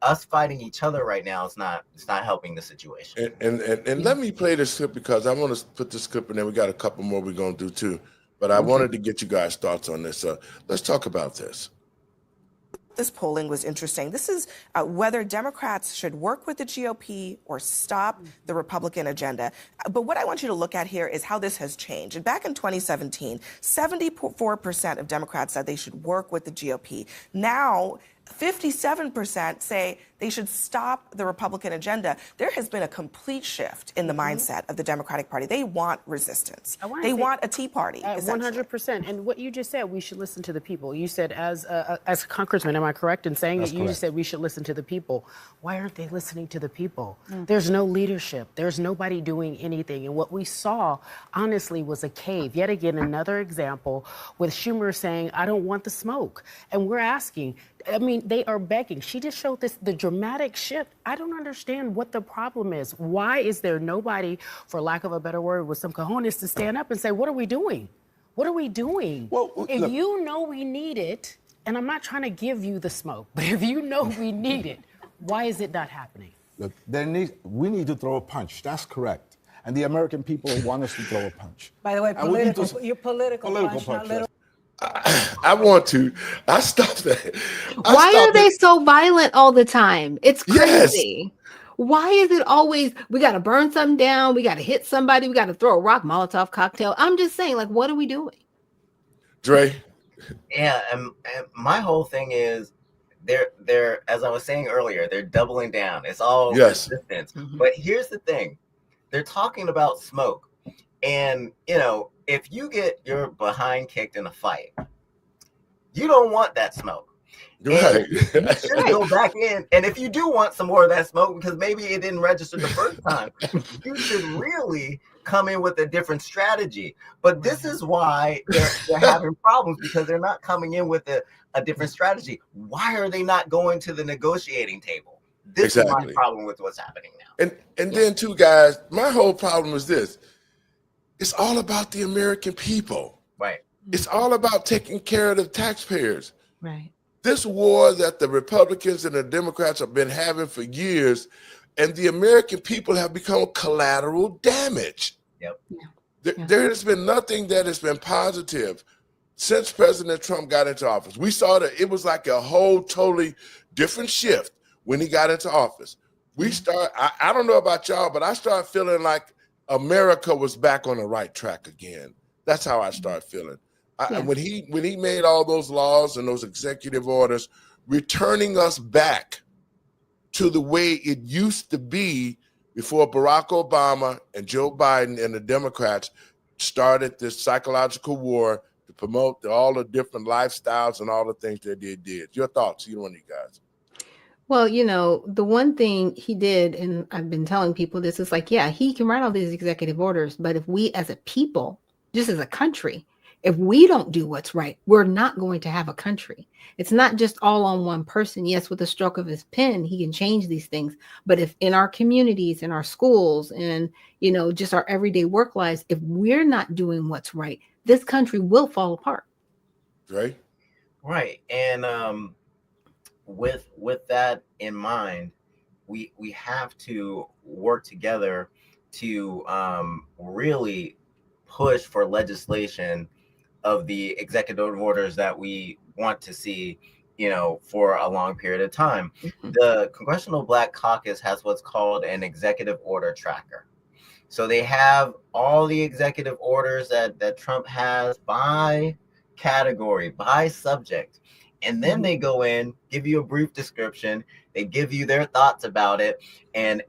us fighting each other right now is not helping the situation. And let me play this clip, because I want to put this clip in there. We got a couple more we're going to do too. But I wanted to get you guys' thoughts on this. Let's talk about this. This polling was interesting. This is whether Democrats should work with the GOP or stop the Republican agenda. But what I want you to look at here is how this has changed. And back in 2017, 74% of Democrats said they should work with the GOP. Now, 57% say they should stop the Republican agenda. There has been a complete shift in the mindset of the Democratic Party. They want resistance. They want a Tea Party. 100%. And what you just said, we should listen to the people. You said, as a congressman, am I correct in saying that? You just said we should listen to the people. Why aren't they listening to the people? There's no leadership. There's nobody doing anything. And what we saw, honestly, was a cave. Yet again, another example with Schumer saying, I don't want the smoke. And we're asking, I mean, they are begging. She just showed the dramatic shift. I don't understand what the problem is. Why is there nobody, for lack of a better word, with some cojones to stand up and say, what are we doing? What are we doing? Well, if look, you know we need it, and I'm not trying to give you the smoke, but if you know we need it, why is it not happening? Look, we need to throw a punch. That's correct. And the American people want us to throw a punch. By the way, your political punch, not literal. I want to. I stopped that. Why are they so violent all the time? It's crazy. Why is it always, we got to burn something down, we got to hit somebody, we got to throw a rock, Molotov cocktail? I'm just saying, like, what are we doing? Dre? Yeah, and my whole thing is, they're as I was saying earlier, they're doubling down. It's all resistance. But here's the thing. They're talking about smoke. And, if you get your behind kicked in a fight, you don't want that smoke. Right. You should go back in. And if you do want some more of that smoke, because maybe it didn't register the first time, you should really come in with a different strategy. But this is why they're having problems, because they're not coming in with a different strategy. Why are they not going to the negotiating table? This is my problem with what's happening now. And then, too, guys, my whole problem is this. It's all about the American people. Right. It's all about taking care of the taxpayers. Right. This war that the Republicans and the Democrats have been having for years, and the American people have become collateral damage. Yep. There has been nothing that has been positive since President Trump got into office. We saw that it was like a whole totally different shift when he got into office. I don't know about y'all, but I started feeling like America was back on the right track again. That's how I started feeling. When he made all those laws and those executive orders, returning us back to the way it used to be before Barack Obama and Joe Biden and the Democrats started this psychological war to promote all the different lifestyles and all the things that they did. Your thoughts, either one of you guys? Well, the one thing he did, and I've been telling people this, is like, yeah, he can write all these executive orders, but if we as a people, just as a country, if we don't do what's right, we're not going to have a country. It's not just all on one person. Yes, with a stroke of his pen, he can change these things. But if in our communities, in our schools, and, just our everyday work lives, if we're not doing what's right, this country will fall apart. Right. Right. And with that in mind, we have to work together to really push for legislation of the executive orders that we want to see, for a long period of time. Mhm. The Congressional Black Caucus has what's called an executive order tracker. So they have all the executive orders that Trump has by category, by subject. And then they go in, give you a brief description. They give you their thoughts about it and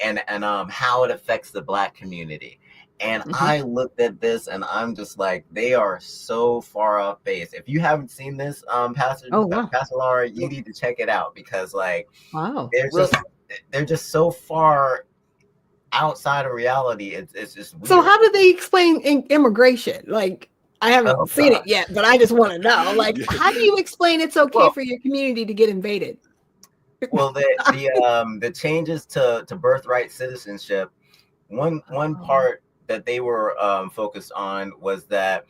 how it affects the Black community. And I looked at this and I'm just like, they are so far off base. If you haven't seen this, Pastor Laura, you need to check it out because wow, they're just so far outside of reality. It's just weird. So how do they explain immigration? Like, I haven't seen it yet, but I just want to know. Like, how do you explain it's okay for your community to get invaded? Well, the changes to birthright citizenship, one part that they were focused on was that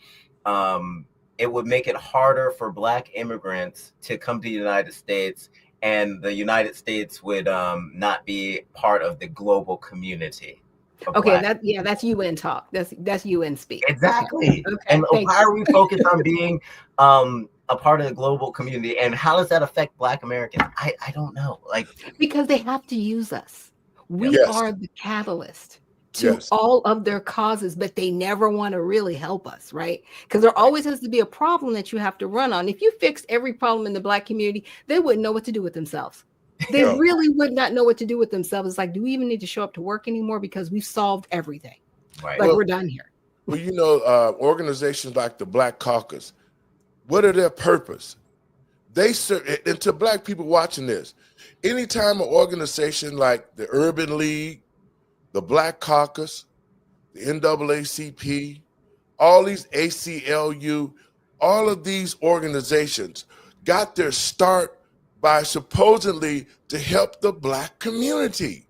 it would make it harder for Black immigrants to come to the United States, and the United States would not be part of the global community. Okay, that's UN talk. That's UN speak. Exactly. Okay. And why are we focused on being a part of the global community, and how does that affect Black Americans? I don't know. Because they have to use us. We are the catalyst to all of their causes, but they never want to really help us, right? Because there always has to be a problem that you have to run on. If you fixed every problem in the Black community, they wouldn't know what to do with themselves. They really would not know what to do with themselves. It's like, do we even need to show up to work anymore? Because we've solved everything. Right. Like, we're done here. Well, organizations like the Black Caucus, what are their purpose? They serve, and to Black people watching this, anytime an organization like the Urban League, the Black Caucus, the NAACP, all these ACLU, all of these organizations got their start by supposedly to help the Black community.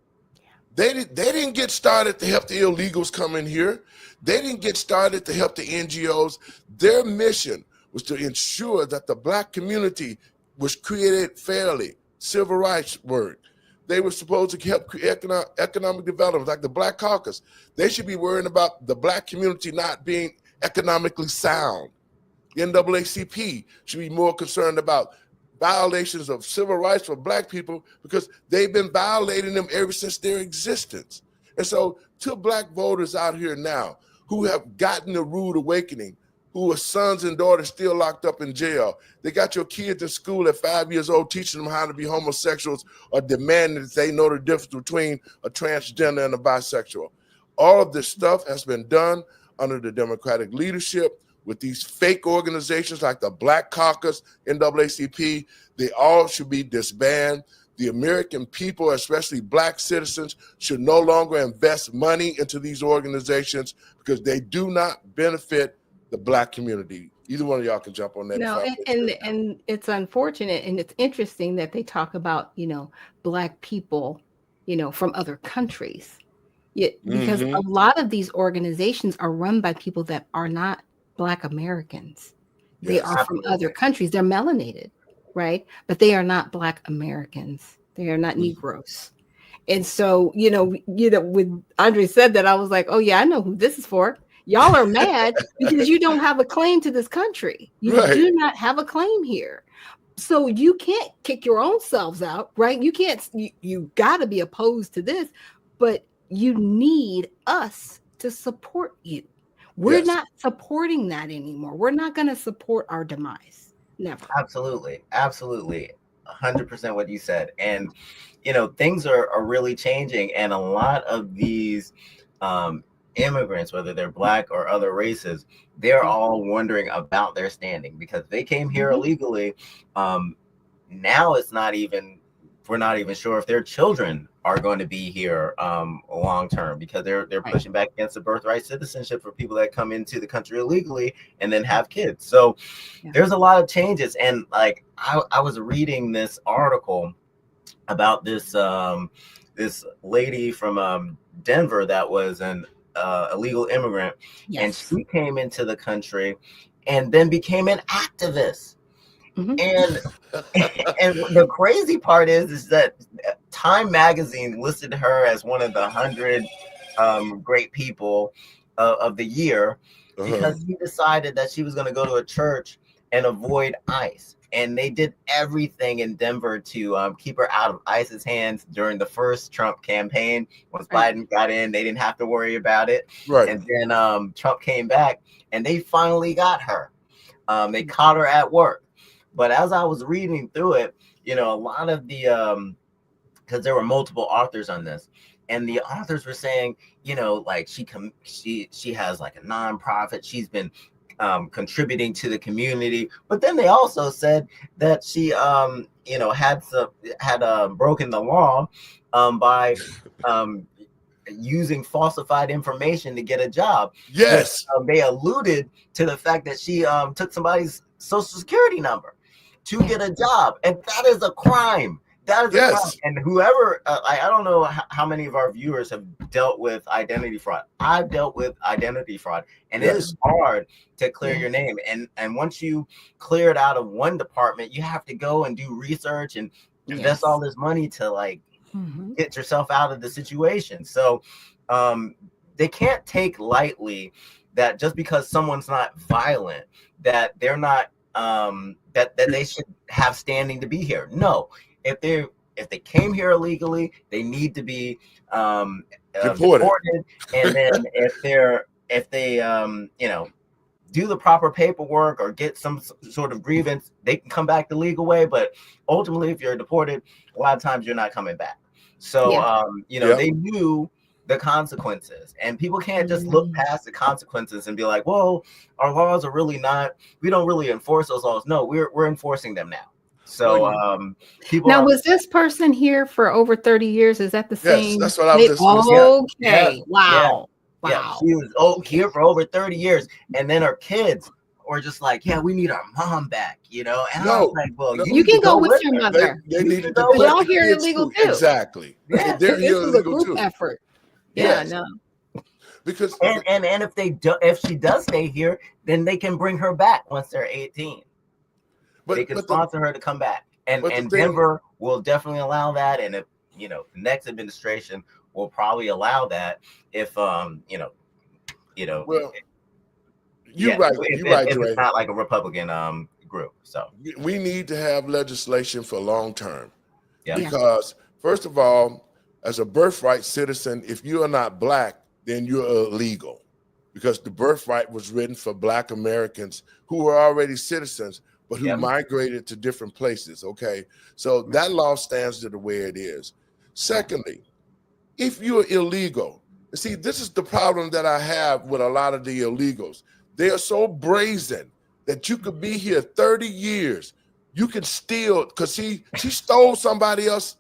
They didn't get started to help the illegals come in here. They didn't get started to help the NGOs. Their mission was to ensure that the Black community was created fairly, civil rights work. They were supposed to help create economic development, like the Black Caucus. They should be worrying about the Black community not being economically sound. The NAACP should be more concerned about violations of civil rights for Black people because they've been violating them ever since their existence. And so to Black voters out here now who have gotten a rude awakening, who are sons and daughters still locked up in jail, they got your kids in school at 5 years old teaching them how to be homosexuals or demanding that they know the difference between a transgender and a bisexual. All of this stuff has been done under the Democratic leadership with these fake organizations like the Black Caucus, NAACP. They all should be disbanded. The American people, especially Black citizens, should no longer invest money into these organizations because they do not benefit the Black community. Either one of y'all can jump on that. No, and it's unfortunate, and it's interesting that they talk about, Black people, from other countries. Yeah, because Mm-hmm. a lot of these organizations are run by people that are not Black Americans. They Yes. are from other Absolutely. countries. They're melanated, right? But they are not Black Americans. They are not Mhm. Negroes. And so, when Andre said that, I was like, oh yeah, I know who this is for. Y'all are mad because you don't have a claim to this country. You Right. do not have a claim here. So you can't kick your own selves out, right? You can't, you got to be opposed to this, but you need us to support you. We're Yes. not supporting that anymore. We're not going to support our demise. Never. Absolutely. Absolutely. 100% what you said. And, things are really changing. And a lot of these immigrants, whether they're Black or other races, they're all wondering about their standing because they came here Mhm. illegally. Now we're not even sure if their children are going to be here long term because they're Right. pushing back against the birthright citizenship for people that come into the country illegally and then have kids. So Yeah. there's a lot of changes. And like I was reading this article about this lady from Denver that was an illegal immigrant, and Yes. she came into the country and then became an activist. Mhm. And and the crazy part is that Time Magazine listed her as one of the 100 great people of the year Uh-huh. because he decided that she was going to go to a church and avoid ICE. And they did everything in Denver to keep her out of ICE's hands during the first Trump campaign. Once Right. Biden got in, they didn't have to worry about it. Right. And then Trump came back and they finally got her. They caught her at work. But as I was reading through it, a lot of the because there were multiple authors on this, and the authors were saying, like she has like a nonprofit. She's been contributing to the community, but then they also said that she had broken the law by using falsified information to get a job. Which Yes. they alluded to the fact that she took somebody's social security number to get a job, and that is a crime. That is a crime. Yes. And whoever, I don't know how many of our viewers have dealt with identity fraud. I've dealt with identity fraud, and it Yes. is hard to clear Yeah. your name. And once you clear it out of one department, you have to go and do research and invest Yes. all this money to like Mhm. get yourself out of the situation. So they can't take lightly that just because someone's not violent, that they're not that they should have standing to be here. No, if they came here illegally, they need to be Deported. deported. And then if they do the proper paperwork or get some sort of grievance, they can come back the legal way. But ultimately, if you're deported, a lot of times you're not coming back. So Yeah. Yep. they knew the consequences, and people can't just look Mm. past the consequences and be like, well, our laws are really not, we don't really enforce those laws. No, we're enforcing them now. So Well, people Now, are was this person here for over 30 years? Is that the yes, same? that's what I was just gonna say. yeah, Okay. Wow. yeah, Wow. she was here for over 30 years, and then her kids were just like, yeah, we need our mom back, and I was No, like, well, no. you You need to can go go with with your her. mother. They You needed can to go Because with put y'all the here kids illegal through. too. Exactly. Yeah. They're This here was a illegal group too. effort. Yeah, Yes. no. Because And if she does stay here, then they can bring her back once they're 18. They can but sponsor her to come back, and the thing, Denver will definitely allow that. And if the next administration will probably allow that if well, you're yeah, right. You're right, if it's Dre. not like a Republican group. So We need to have legislation for long term. yeah. Because first of all, as a birthright citizen, if you are not Black, then you're illegal, because the birthright was written for Black Americans who were already citizens but who Yep. migrated to different places. Okay, so that law stands to the way it is. Secondly, if you're illegal, see, this is the problem that I have with a lot of the illegals. They are so brazen that you could be here 30 years. You can steal, because she stole somebody else's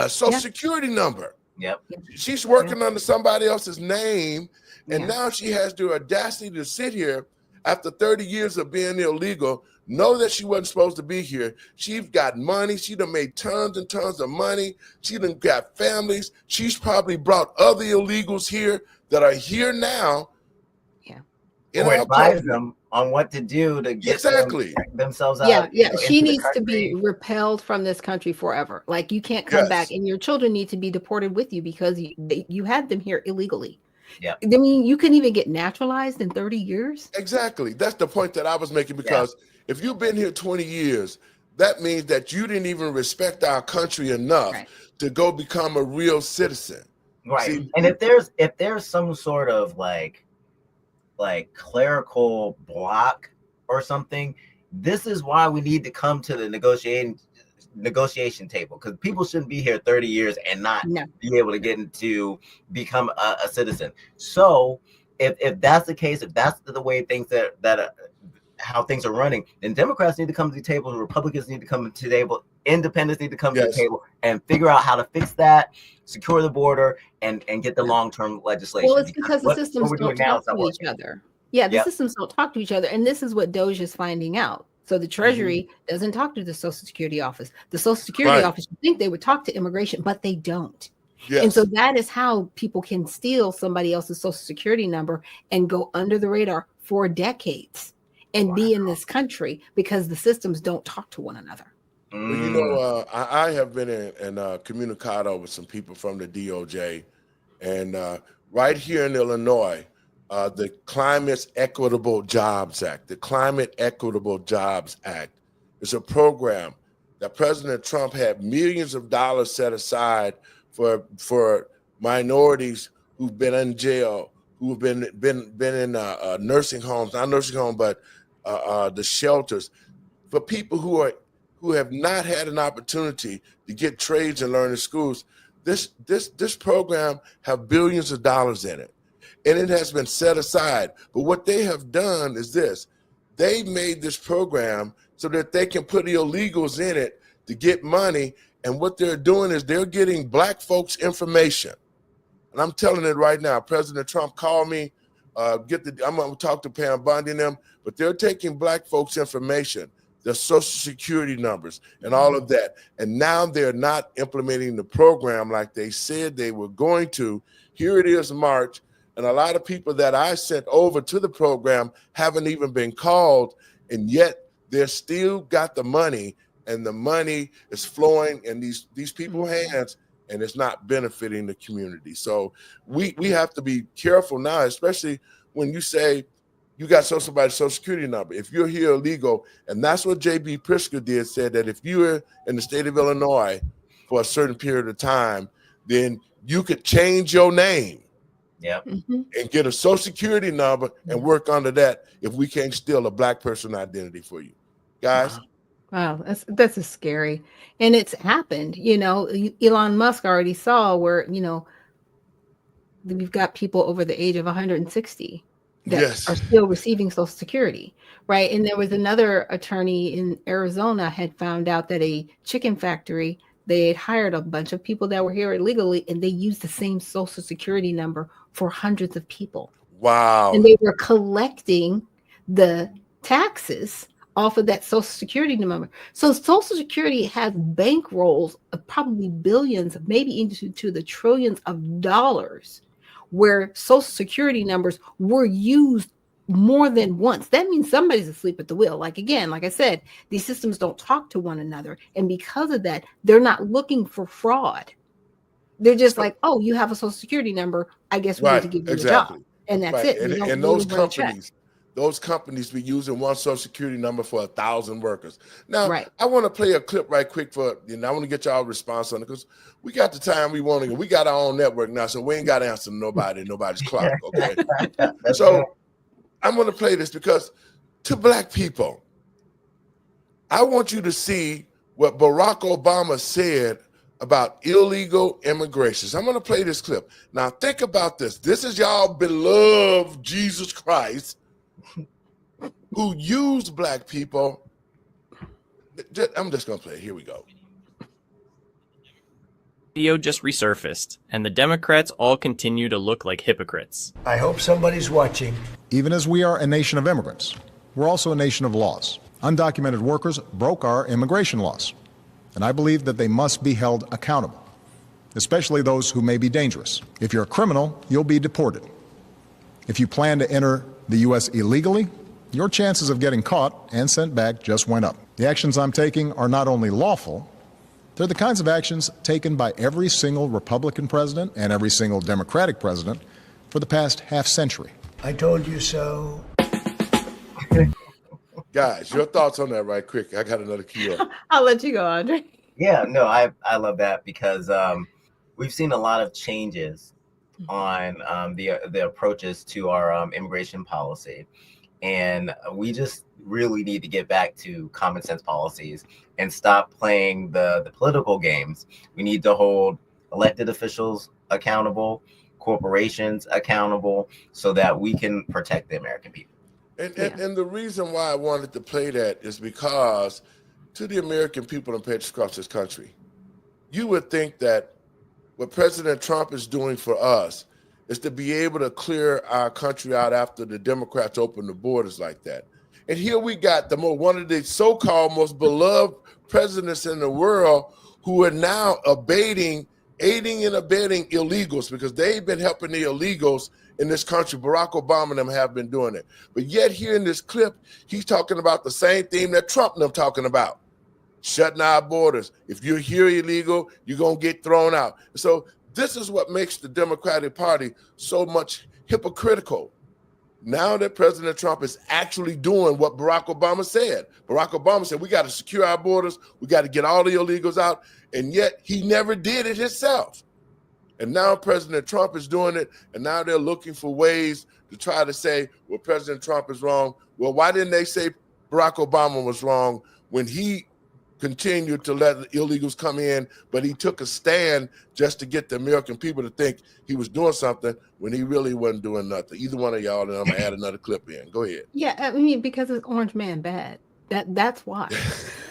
social Yeah. security number. Yep. She's working under somebody else's name, and Yeah. now she has the audacity to sit here after 30 years of being illegal, know that she wasn't supposed to be here. She's got money. She done made tons and tons of money. She done got families. She's probably brought other illegals here that are here now. Yeah. Or advise them on what to do to get themselves out. Yeah. She needs to be repelled from this country forever. Like, you can't come back, and your children need to be deported with you because you had them here illegally. Yeah. I mean, you couldn't even get naturalized in 30 years. Exactly. That's the point that I was making, because if you've been here 20 years, that means that you didn't even respect our country enough to go become a real citizen. Right. See, and if there's some sort of like clerical block or something, this is why we need to come to the negotiation table, because people shouldn't be here 30 years and not be able to get into become a citizen. So if that's the case, if that's the way things that how things are running, then Democrats need to come to the table, Republicans need to come to the table, independents need to come to the table and figure out how to fix that, secure the border, and get the long-term legislation. Well, it's because the systems don't talk to each other. Yeah, the systems don't talk to each other. And this is what Doge is finding out. So the Treasury doesn't talk to the Social Security office. The Social Security office, you think they would talk to immigration, but they don't. Yes. And so that is how people can steal somebody else's Social Security number and go under the radar for decades and be in this country, because the systems don't talk to one another. Well, you know, I have been in communicado with some people from the DOJ, and right here in Illinois, the Climate Equitable Jobs Act is a program that President Trump had millions of dollars set aside for minorities who've been in jail, who've been in nursing homes, not nursing homes, but the shelters, for people who have not had an opportunity to get trades and learn in schools. This program have billions of dollars in it, and it has been set aside. But what they have done is this: they made this program so that they can put illegals in it to get money. And what they're doing is they're getting black folks information. And I'm telling it right now. President Trump called me. I'm going to talk to Pam Bondi and them, but they're taking black folks' information, their Social Security numbers and all of that. And now they're not implementing the program like they said they were going to. Here it is, March, and a lot of people that I sent over to the program haven't even been called, and yet they're still got the money, and the money is flowing in these people's hands, and it's not benefiting the community. So we have to be careful now, especially when you say you got somebody's Social Security number. If you're here illegal, and that's what J.B. Pritzker did, said that if you were in the state of Illinois for a certain period of time, then you could change your name and get a Social Security number and work under that if we can't steal a black person identity for you. Guys? Wow, that's a scary. And it's happened. You know, Elon Musk already saw where, you know, we've got people over the age of 160 that are still receiving Social Security, right? And there was another attorney in Arizona had found out that a chicken factory, they had hired a bunch of people that were here illegally, and they used the same Social Security number for hundreds of people. Wow. And they were collecting the taxes off of that Social Security number. So Social Security has bankrolls of probably billions, maybe into the trillions of dollars, where Social Security numbers were used more than once. That means somebody's asleep at the wheel. Like, again, like I said, these systems don't talk to one another. And because of that, they're not looking for fraud. They're just like, oh, you have a Social Security number, I guess we need to give you a job. And that's it. And those companies be using one Social Security number for 1,000 workers. Now, I want to play a clip right quick I want to get y'all response on it, because we got the time we want to. We got our own network now, so we ain't got to answer nobody's clock, okay? So I'm going to play this because to black people, I want you to see what Barack Obama said about illegal immigration. I'm going to play this clip. Now, think about this. This is y'all beloved Jesus Christ, who used black people. I'm just going to play it. Here we go. Video just resurfaced, and the Democrats all continue to look like hypocrites. I hope somebody's watching. Even as we are a nation of immigrants, we're also a nation of laws. Undocumented workers broke our immigration laws, and I believe that they must be held accountable, especially those who may be dangerous. If you're a criminal, you'll be deported. If you plan to enter the U.S. illegally, your chances of getting caught and sent back just went up. The actions I'm taking are not only lawful, they're the kinds of actions taken by every single Republican president and every single Democratic president for the past half century. I told you so. Guys, your thoughts on that right quick. I got another key up. I'll let you go, Andre. Yeah, no, I love that because we've seen a lot of changes on the approaches to our immigration policy. And we just really need to get back to common sense policies and stop playing the political games. We need to hold elected officials accountable, corporations accountable, so that we can protect the American people. And the reason why I wanted to play that is because to the American people and patriots across this country, you would think that what President Trump is doing for us is to be able to clear our country out after the Democrats open the borders like that. And here we got one of the so-called most beloved presidents in the world who are now aiding and abetting illegals because they've been helping the illegals in this country. Barack Obama and them have been doing it. But yet here in this clip, he's talking about the same theme that Trump and them talking about, shutting our borders. If you're here illegal, you're going to get thrown out. So this is what makes the Democratic Party so much hypocritical. Now that President Trump is actually doing what Barack Obama said. Barack Obama said, we got to secure our borders. We got to get all the illegals out. And yet he never did it himself. And now President Trump is doing it. And now they're looking for ways to try to say, well, President Trump is wrong. Well, why didn't they say Barack Obama was wrong when he continued to let the illegals come in, but he took a stand just to get the American people to think he was doing something when he really wasn't doing nothing. Either one of y'all, and I'm gonna add another clip in. Go ahead. Yeah, I mean, because it's Orange Man bad. That's why.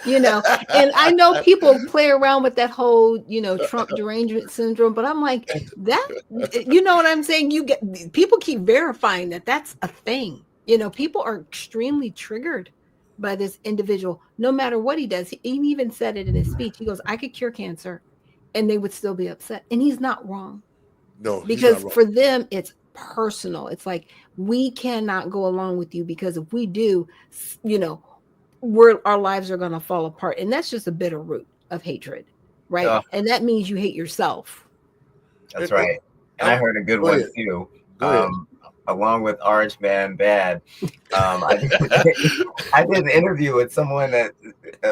And I know people play around with that whole, Trump derangement syndrome, but I'm like, that, you know what I'm saying? People keep verifying that that's a thing. People are extremely triggered by this individual, no matter what he does. He even said it in his speech. He goes, I could cure cancer and they would still be upset. And he's not wrong. No, because for them, it's personal. It's like, we cannot go along with you because if we do, our lives are going to fall apart. And that's just a bitter root of hatred, right? And that means you hate yourself. That's right. And I heard a good one too. Along with Orange Man Bad, I did an interview with someone that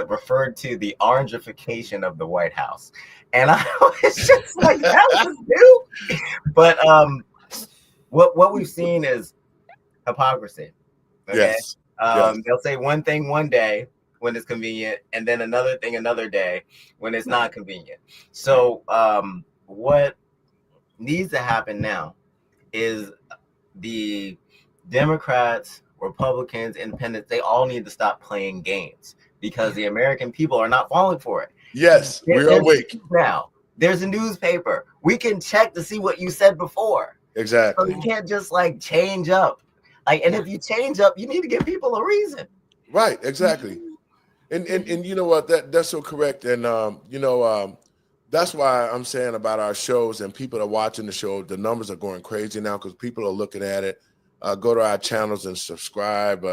referred to the orangification of the White House, and I was just like, that was new. But what we've seen is hypocrisy. Okay? Yes. They'll say one thing one day when it's convenient, and then another thing another day when it's not convenient. So what needs to happen now is the Democrats, Republicans, Independents, they all need to stop playing games because the American people are not falling for it. Yes, we're awake. Now, there's a newspaper. We can check to see what you said before. Exactly. So you can't just change up. And if you change up, you need to give people a reason. Right, exactly. And you know what? That's so correct. And that's why I'm saying about our shows and people are watching the show. The numbers are going crazy now because people are looking at it. Go to our channels and subscribe.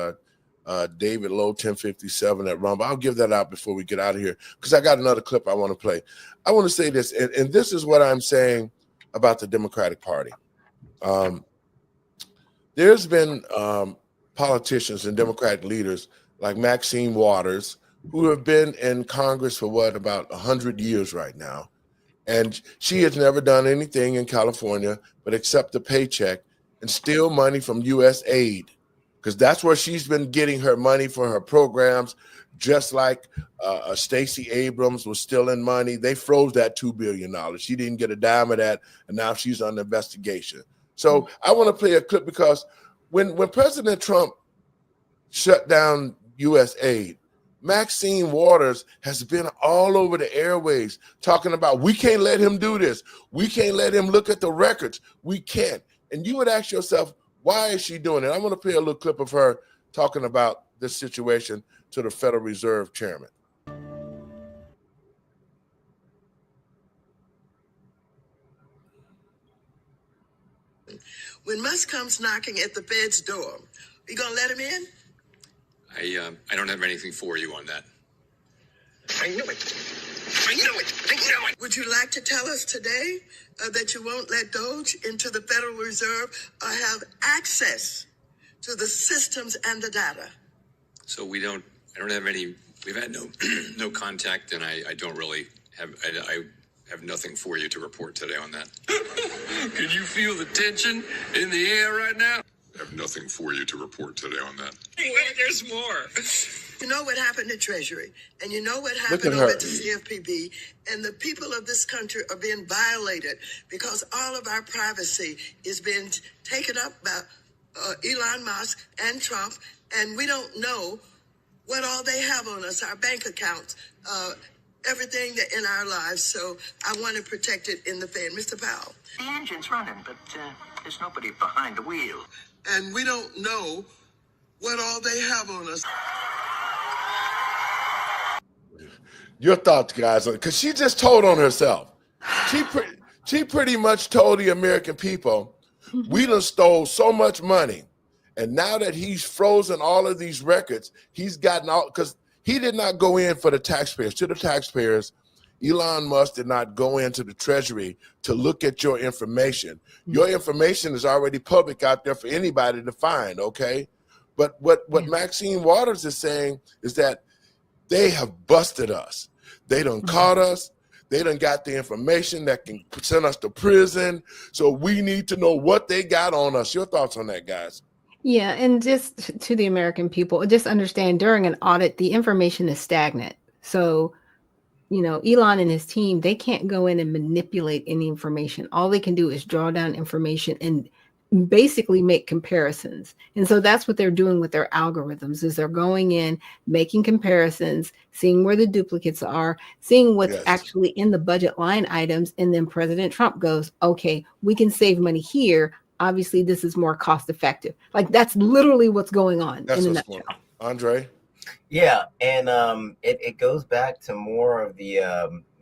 David Lowe 1057 at Rumble. I'll give that out before we get out of here because I got another clip I want to play. I want to say this, and this is what I'm saying about the Democratic Party. There's been politicians and Democratic leaders like Maxine Waters who have been in Congress for about 100 years right now. And she has never done anything in California but accept a paycheck and steal money from U.S. aid, because that's where she's been getting her money for her programs, just like Stacey Abrams was stealing money. They froze that $2 billion. She didn't get a dime of that, and now she's under investigation. So I want to play a clip because when President Trump shut down U.S. aid, Maxine Waters has been all over the airways talking about, we can't let him do this. We can't let him look at the records. We can't. And you would ask yourself, why is she doing it? I'm going to play a little clip of her talking about this situation to the Federal Reserve Chairman. When Musk comes knocking at the Fed's door, you gonna let him in? I don't have anything for you on that. I know it. I know it. I know it. Would you like to tell us today that you won't let Doge into the Federal Reserve or have access to the systems and the data? So I don't have any, we've had no contact, and I don't really have, I have nothing for you to report today on that. Can you feel the tension in the air right now? I have nothing for you to report today on that. Wait, there's more. You know what happened at Treasury, and you know what Look happened at over her. at the CFPB, and the people of this country are being violated because all of our privacy is being taken up by Elon Musk and Trump, and we don't know what all they have on us, our bank accounts, everything that in our lives. So I want to protect it in the Fed. Mr. Powell. The engine's running, but there's nobody behind the wheel. And we don't know what all they have on us. Your thoughts, guys, because she just told on herself. She pretty much told the American people, we done stole so much money. And now that he's frozen all of these records, he's gotten all, because he did not go in for the taxpayers. To the taxpayers, Elon Musk did not go into the Treasury to look at your information. Your information is already public out there for anybody to find, okay? But what Maxine Waters is saying is that they have busted us. They done caught us. They done got the information that can send us to prison. So we need to know what they got on us. Your thoughts on that, guys? Yeah, and just to the American people, just understand during an audit, the information is stagnant. So, Elon and his team, they can't go in and manipulate any information. All they can do is draw down information and basically make comparisons. And so that's what they're doing with their algorithms, is they're going in, making comparisons, seeing where the duplicates are, seeing what's actually in the budget line items. And then President Trump goes, okay, we can save money here. Obviously, this is more cost effective. Like, that's literally what's going on in a nutshell. Andre? Yeah, and it goes back to more of the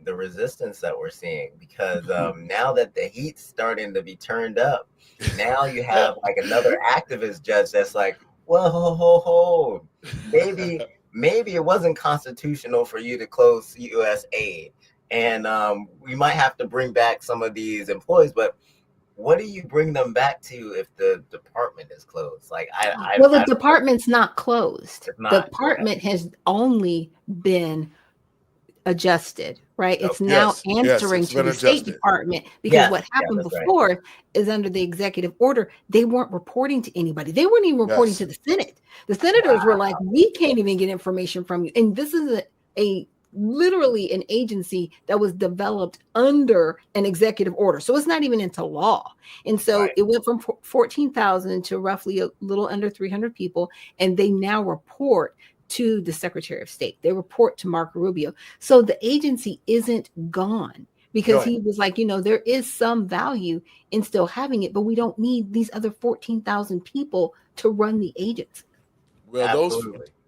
resistance that we're seeing, because now that the heat's starting to be turned up, now you have like another activist judge that's like, well, maybe it wasn't constitutional for you to close U.S. aid, and we might have to bring back some of these employees, but what do you bring them back to if the department is closed? Like, the department's not closed. The department has only been adjusted, right? It's now answering to the State Department, because what happened before is under the executive order, they weren't reporting to anybody. They weren't even reporting to the Senate. The senators were like, we can't even get information from you. And this is a literally an agency that was developed under an executive order. So it's not even into law. And so it went from 14,000 to roughly a little under 300 people. And they now report to the Secretary of State. They report to Marco Rubio. So the agency isn't gone, because he was like, there is some value in still having it, but we don't need these other 14,000 people to run the agency. Well,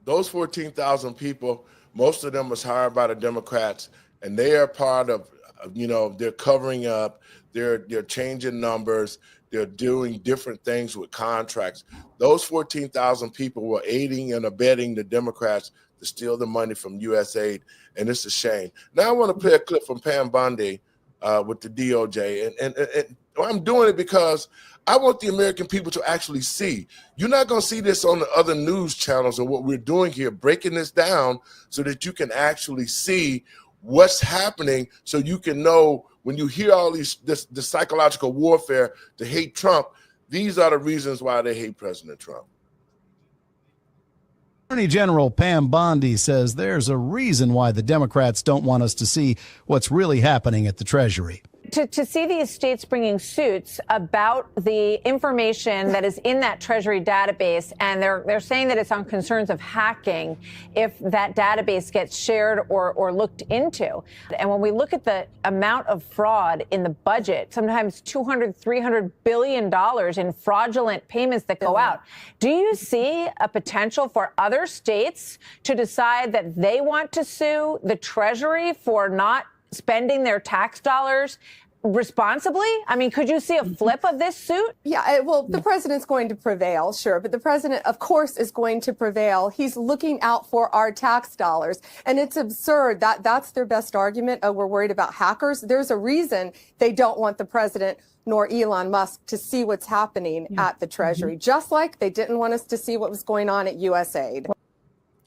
those 14,000 people, most of them was hired by the Democrats, and they are part of, they're covering up, they're changing numbers, they're doing different things with contracts. Those 14,000 people were aiding and abetting the Democrats to steal the money from USAID, and it's a shame. Now I want to play a clip from Pam Bondi with the DOJ, and I'm doing it because I want the American people to actually see. You're not going to see this on the other news channels, or what we're doing here, breaking this down so that you can actually see what's happening, so you can know when you hear all this psychological warfare to hate Trump, these are the reasons why they hate President Trump. Attorney General Pam Bondi says there's a reason why the Democrats don't want us to see what's really happening at the Treasury. to see these states bringing suits about the information that is in that Treasury database, and they're saying that it's on concerns of hacking if that database gets shared or looked into. And when we look at the amount of fraud in the budget, sometimes $200, $300 billion in fraudulent payments that go out, do you see a potential for other states to decide that they want to sue the Treasury for not spending their tax dollars responsibly? I mean, could you see a flip of this suit? Yeah, well, the president's going to prevail, sure, but the president, of course, is going to prevail. He's looking out for our tax dollars, and it's absurd that that's their best argument. Oh, we're worried about hackers. There's a reason they don't want the president nor Elon Musk to see what's happening at the Treasury, just like they didn't want us to see what was going on at USAID.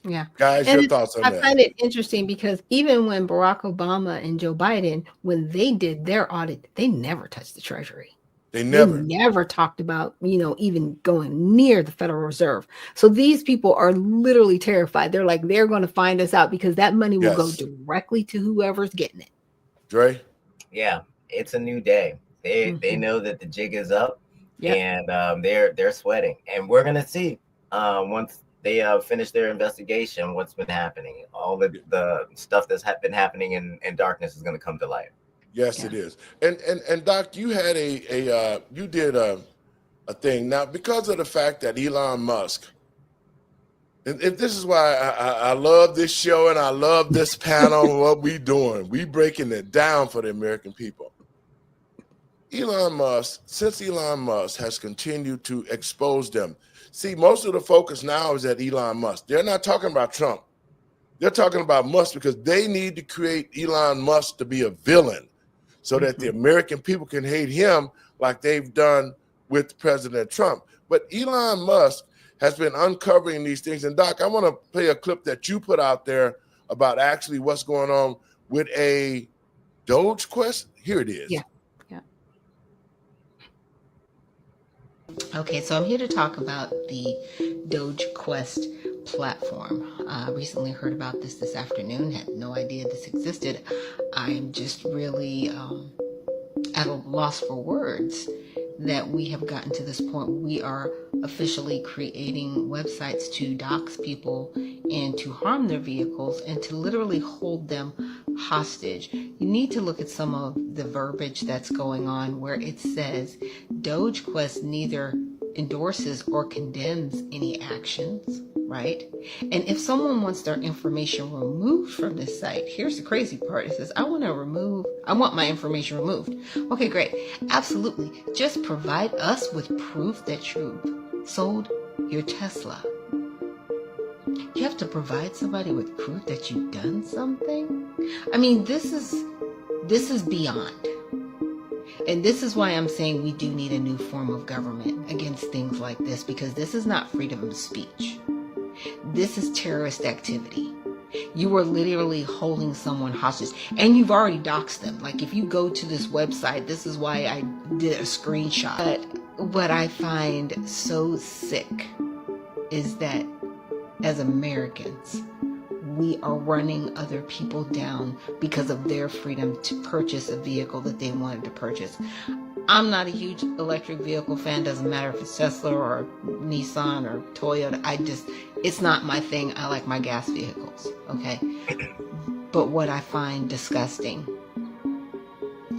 Yeah. Guys, And your thoughts on I that? find it interesting because even when Barack Obama and Joe Biden, when they did their audit, they never touched the Treasury. They never. They never talked about, even going near the Federal Reserve. So these people are literally terrified. They're like, they're going to find us out because that money will go directly to whoever's getting it. Dre? Yeah, it's a new day. They know that the jig is up, and they're sweating. And we're going to see once they finish their investigation what's been happening. All the stuff that's been happening in darkness is going to come to light. Yes, it is. And Doc, you had you did a thing now because of the fact that Elon Musk, and this is why I love this show and I love this panel. What we doing? We breaking it down for the American people. Since Elon Musk has continued to expose them. See, most of the focus now is at Elon Musk. They're not talking about Trump. They're talking about Musk because they need to create Elon Musk to be a villain so that the American people can hate him like they've done with President Trump. But Elon Musk has been uncovering these things. And Doc, I want to play a clip that you put out there about actually what's going on with a Doge Quest. Here it is. Yeah. Okay, so I'm here to talk about the Doge Quest platform. I recently heard about this afternoon, had no idea this existed. I'm just really at a loss for words that we have gotten to this point. We are officially creating websites to dox people and to harm their vehicles and to literally hold them hostage. You need to look at some of the verbiage that's going on where it says Doge Quest neither endorses or condemns any actions, right? And if someone wants their information removed from this site, here's the crazy part. It says, I want my information removed. Okay, great. Absolutely. Just provide us with proof that you sold your Tesla. You have to provide somebody with proof that you've done something? I mean, this is beyond. And this is why I'm saying we do need a new form of government against things like this, because this is not freedom of speech. This is terrorist activity. You are literally holding someone hostage, and you've already doxed them. Like if you go to this website, this is why I did a screenshot. But what I find so sick is that as Americans, we are running other people down because of their freedom to purchase a vehicle that they wanted to purchase. I'm not a huge electric vehicle fan. Doesn't matter if it's Tesla or Nissan or Toyota. It's not my thing. I like my gas vehicles, okay? But what I find disgusting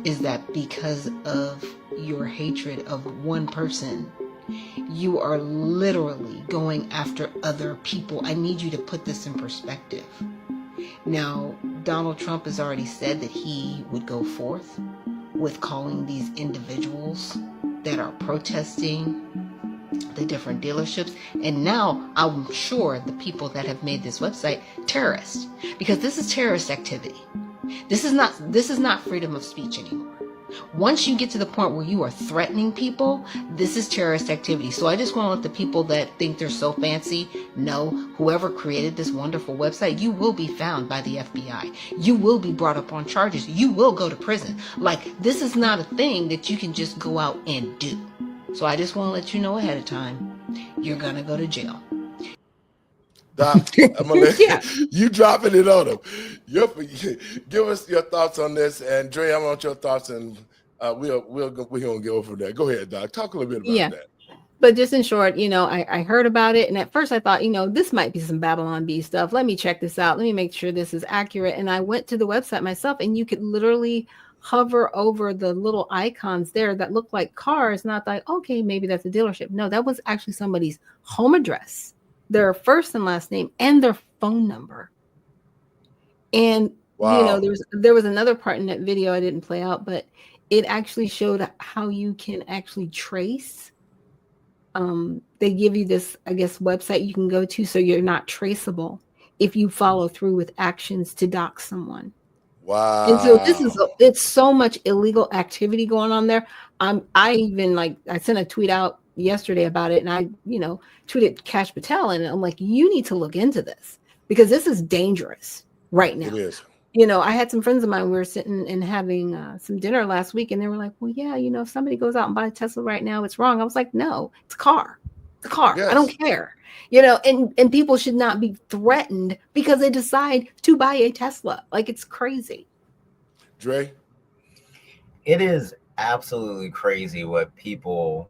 is that because of your hatred of one person, you are literally going after other people. I need you to put this in perspective. Now, Donald Trump has already said that he would go forth with calling these individuals that are protesting the different dealerships, and now I'm sure the people that have made this website terrorists, because this is terrorist activity. This is not freedom of speech anymore. Once you get to the point where you are threatening people, this is terrorist activity. So I just want to let the people that think they're so fancy know, whoever created this wonderful website, you will be found by the FBI. You will be brought up on charges. You will go to prison. Like, this is not a thing that you can just go out and do. So I just want to let you know ahead of time, you're going to go to jail. Doc, I'm gonna let you dropping it on them. Give us your thoughts on this, and Dre, I want your thoughts, and we're gonna go over that. Go ahead, Doc. Talk a little bit about Yeah. that. But just in short, I heard about it, and at first I thought, this might be some Babylon Bee stuff. Let me check this out. Let me make sure this is accurate. And I went to the website myself, and you could literally hover over the little icons there that look like cars. And I thought, okay, maybe that's a dealership. No, that was actually somebody's home address, their first and last name, and their phone number. And Wow. there was another part in that video I didn't play out, but it actually showed how you can actually trace. They give you this, I guess, website you can go to so you're not traceable if you follow through with actions to dox someone. And so it's so much illegal activity going on there. I even I sent a tweet out yesterday about it, and I tweeted Cash Patel, and I'm like, you need to look into this because this is dangerous right now. It is. I had some friends of mine, we were sitting and having some dinner last week, and they were like, well, yeah, if somebody goes out and buy a Tesla right now, it's wrong. I was like, no, it's a car. It's a car. Yes. I don't care. And people should not be threatened because they decide to buy a Tesla. It's crazy. Dre? It is absolutely crazy what people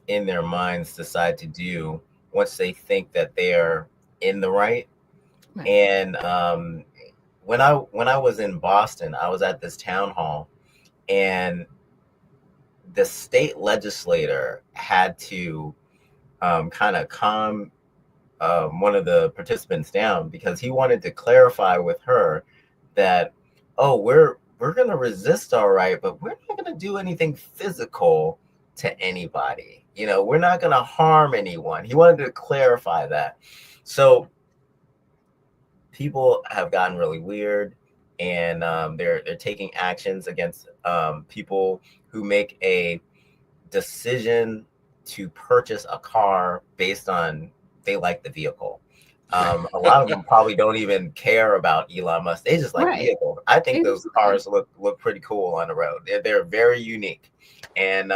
in their minds decide to do once they think that they're in the right. And when I was in Boston, I was at this town hall, and the state legislator had to kind of calm one of the participants down because he wanted to clarify with her that, oh, we're going to resist, all right, but we're not going to do anything physical to anybody. We're not going to harm anyone. He wanted to clarify that. So people have gotten really weird, and they're taking actions against people who make a decision to purchase a car based on they like the vehicle. A lot of them probably don't even care about Elon Musk. They just like the vehicle. I think those cars look pretty cool on the road. They're very unique, and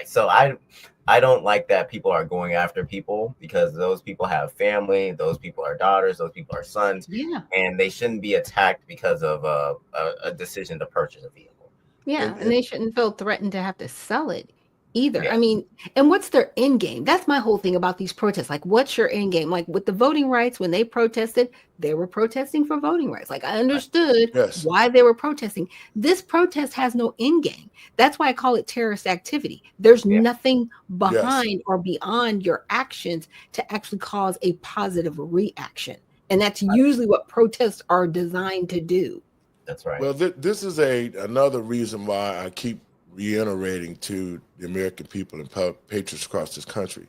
so I don't like that people are going after people because those people have family, those people are daughters, those people are sons, and they shouldn't be attacked because of a decision to purchase a vehicle. Yeah, and they shouldn't feel threatened to have to sell it either. Yeah. I mean, and what's their end game? That's my whole thing about these protests. What's your end game? With the voting rights, when they protested, they were protesting for voting rights. I understood why they were protesting. This protest has no end game. That's why I call it terrorist activity. There's nothing behind or beyond your actions to actually cause a positive reaction. And that's usually what protests are designed to do. That's right. Well, this is another reason why I keep reiterating to the American people and patriots across this country.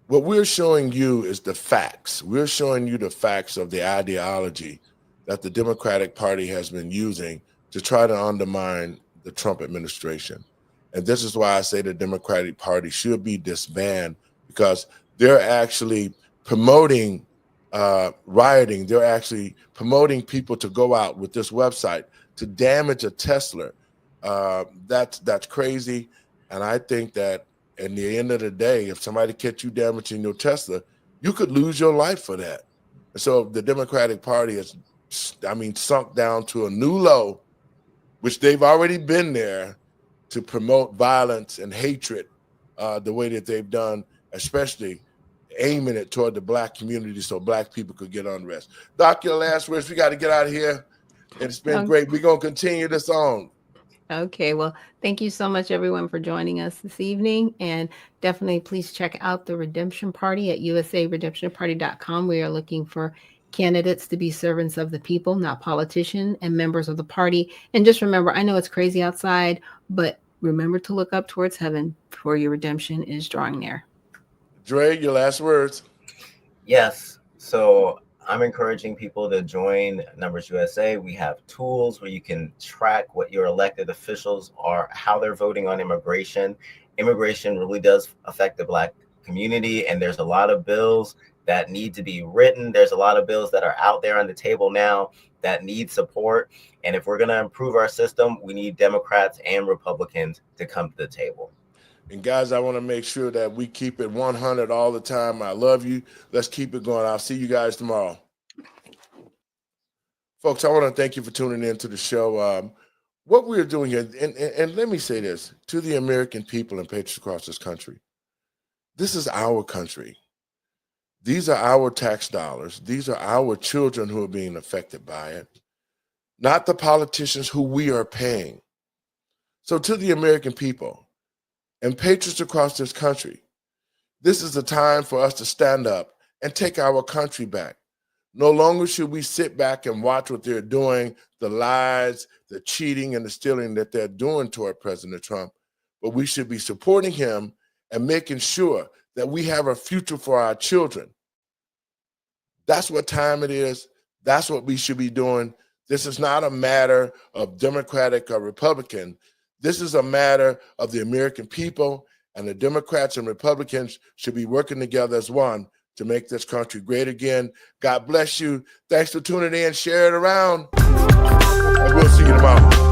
What we're showing you is the facts. We're showing you the facts of the ideology that the Democratic Party has been using to try to undermine the Trump administration. And this is why I say the Democratic Party should be disbanded, because they're actually promoting rioting. They're actually promoting people to go out with this website to damage a Tesla. That's crazy. And I think that at the end of the day, if somebody catch you damaging your Tesla, you could lose your life for that. And so the Democratic Party has, sunk down to a new low, which they've already been there, to promote violence and hatred the way that they've done, especially aiming it toward the Black community so Black people could get unrest. Doc, your last words. We got to get out of here. It's been great. We're going to continue this on. Okay, well, thank you so much, everyone, for joining us this evening. And definitely please check out the Redemption Party at usaredemptionparty.com. We are looking for candidates to be servants of the people, not politicians, and members of the party. And just remember, I know it's crazy outside, but remember to look up towards heaven, for your redemption is drawing near. Dre, your last words. Yes. So I'm encouraging people to join Numbers USA. We have tools where you can track what your elected officials are, how they're voting on immigration. Immigration really does affect the Black community, and there's a lot of bills that need to be written. There's a lot of bills that are out there on the table now that need support. And if we're going to improve our system, we need Democrats and Republicans to come to the table. And guys, I want to make sure that we keep it 100 all the time. I love you. Let's keep it going. I'll see you guys tomorrow. Folks, I want to thank you for tuning in to the show. What we're doing here, and let me say this to the American people and patriots across this country. This is our country. These are our tax dollars. These are our children who are being affected by it, not the politicians who we are paying. So to the American people and patriots across this country, this is the time for us to stand up and take our country back. No longer should we sit back and watch what they're doing, the lies, the cheating, and the stealing that they're doing toward President Trump, but we should be supporting him and making sure that we have a future for our children. That's what time it is. That's what we should be doing. This is not a matter of Democratic or Republican. This is a matter of the American people, and the Democrats and Republicans should be working together as one to make this country great again. God bless you. Thanks for tuning in. Share it around. And we'll see you tomorrow.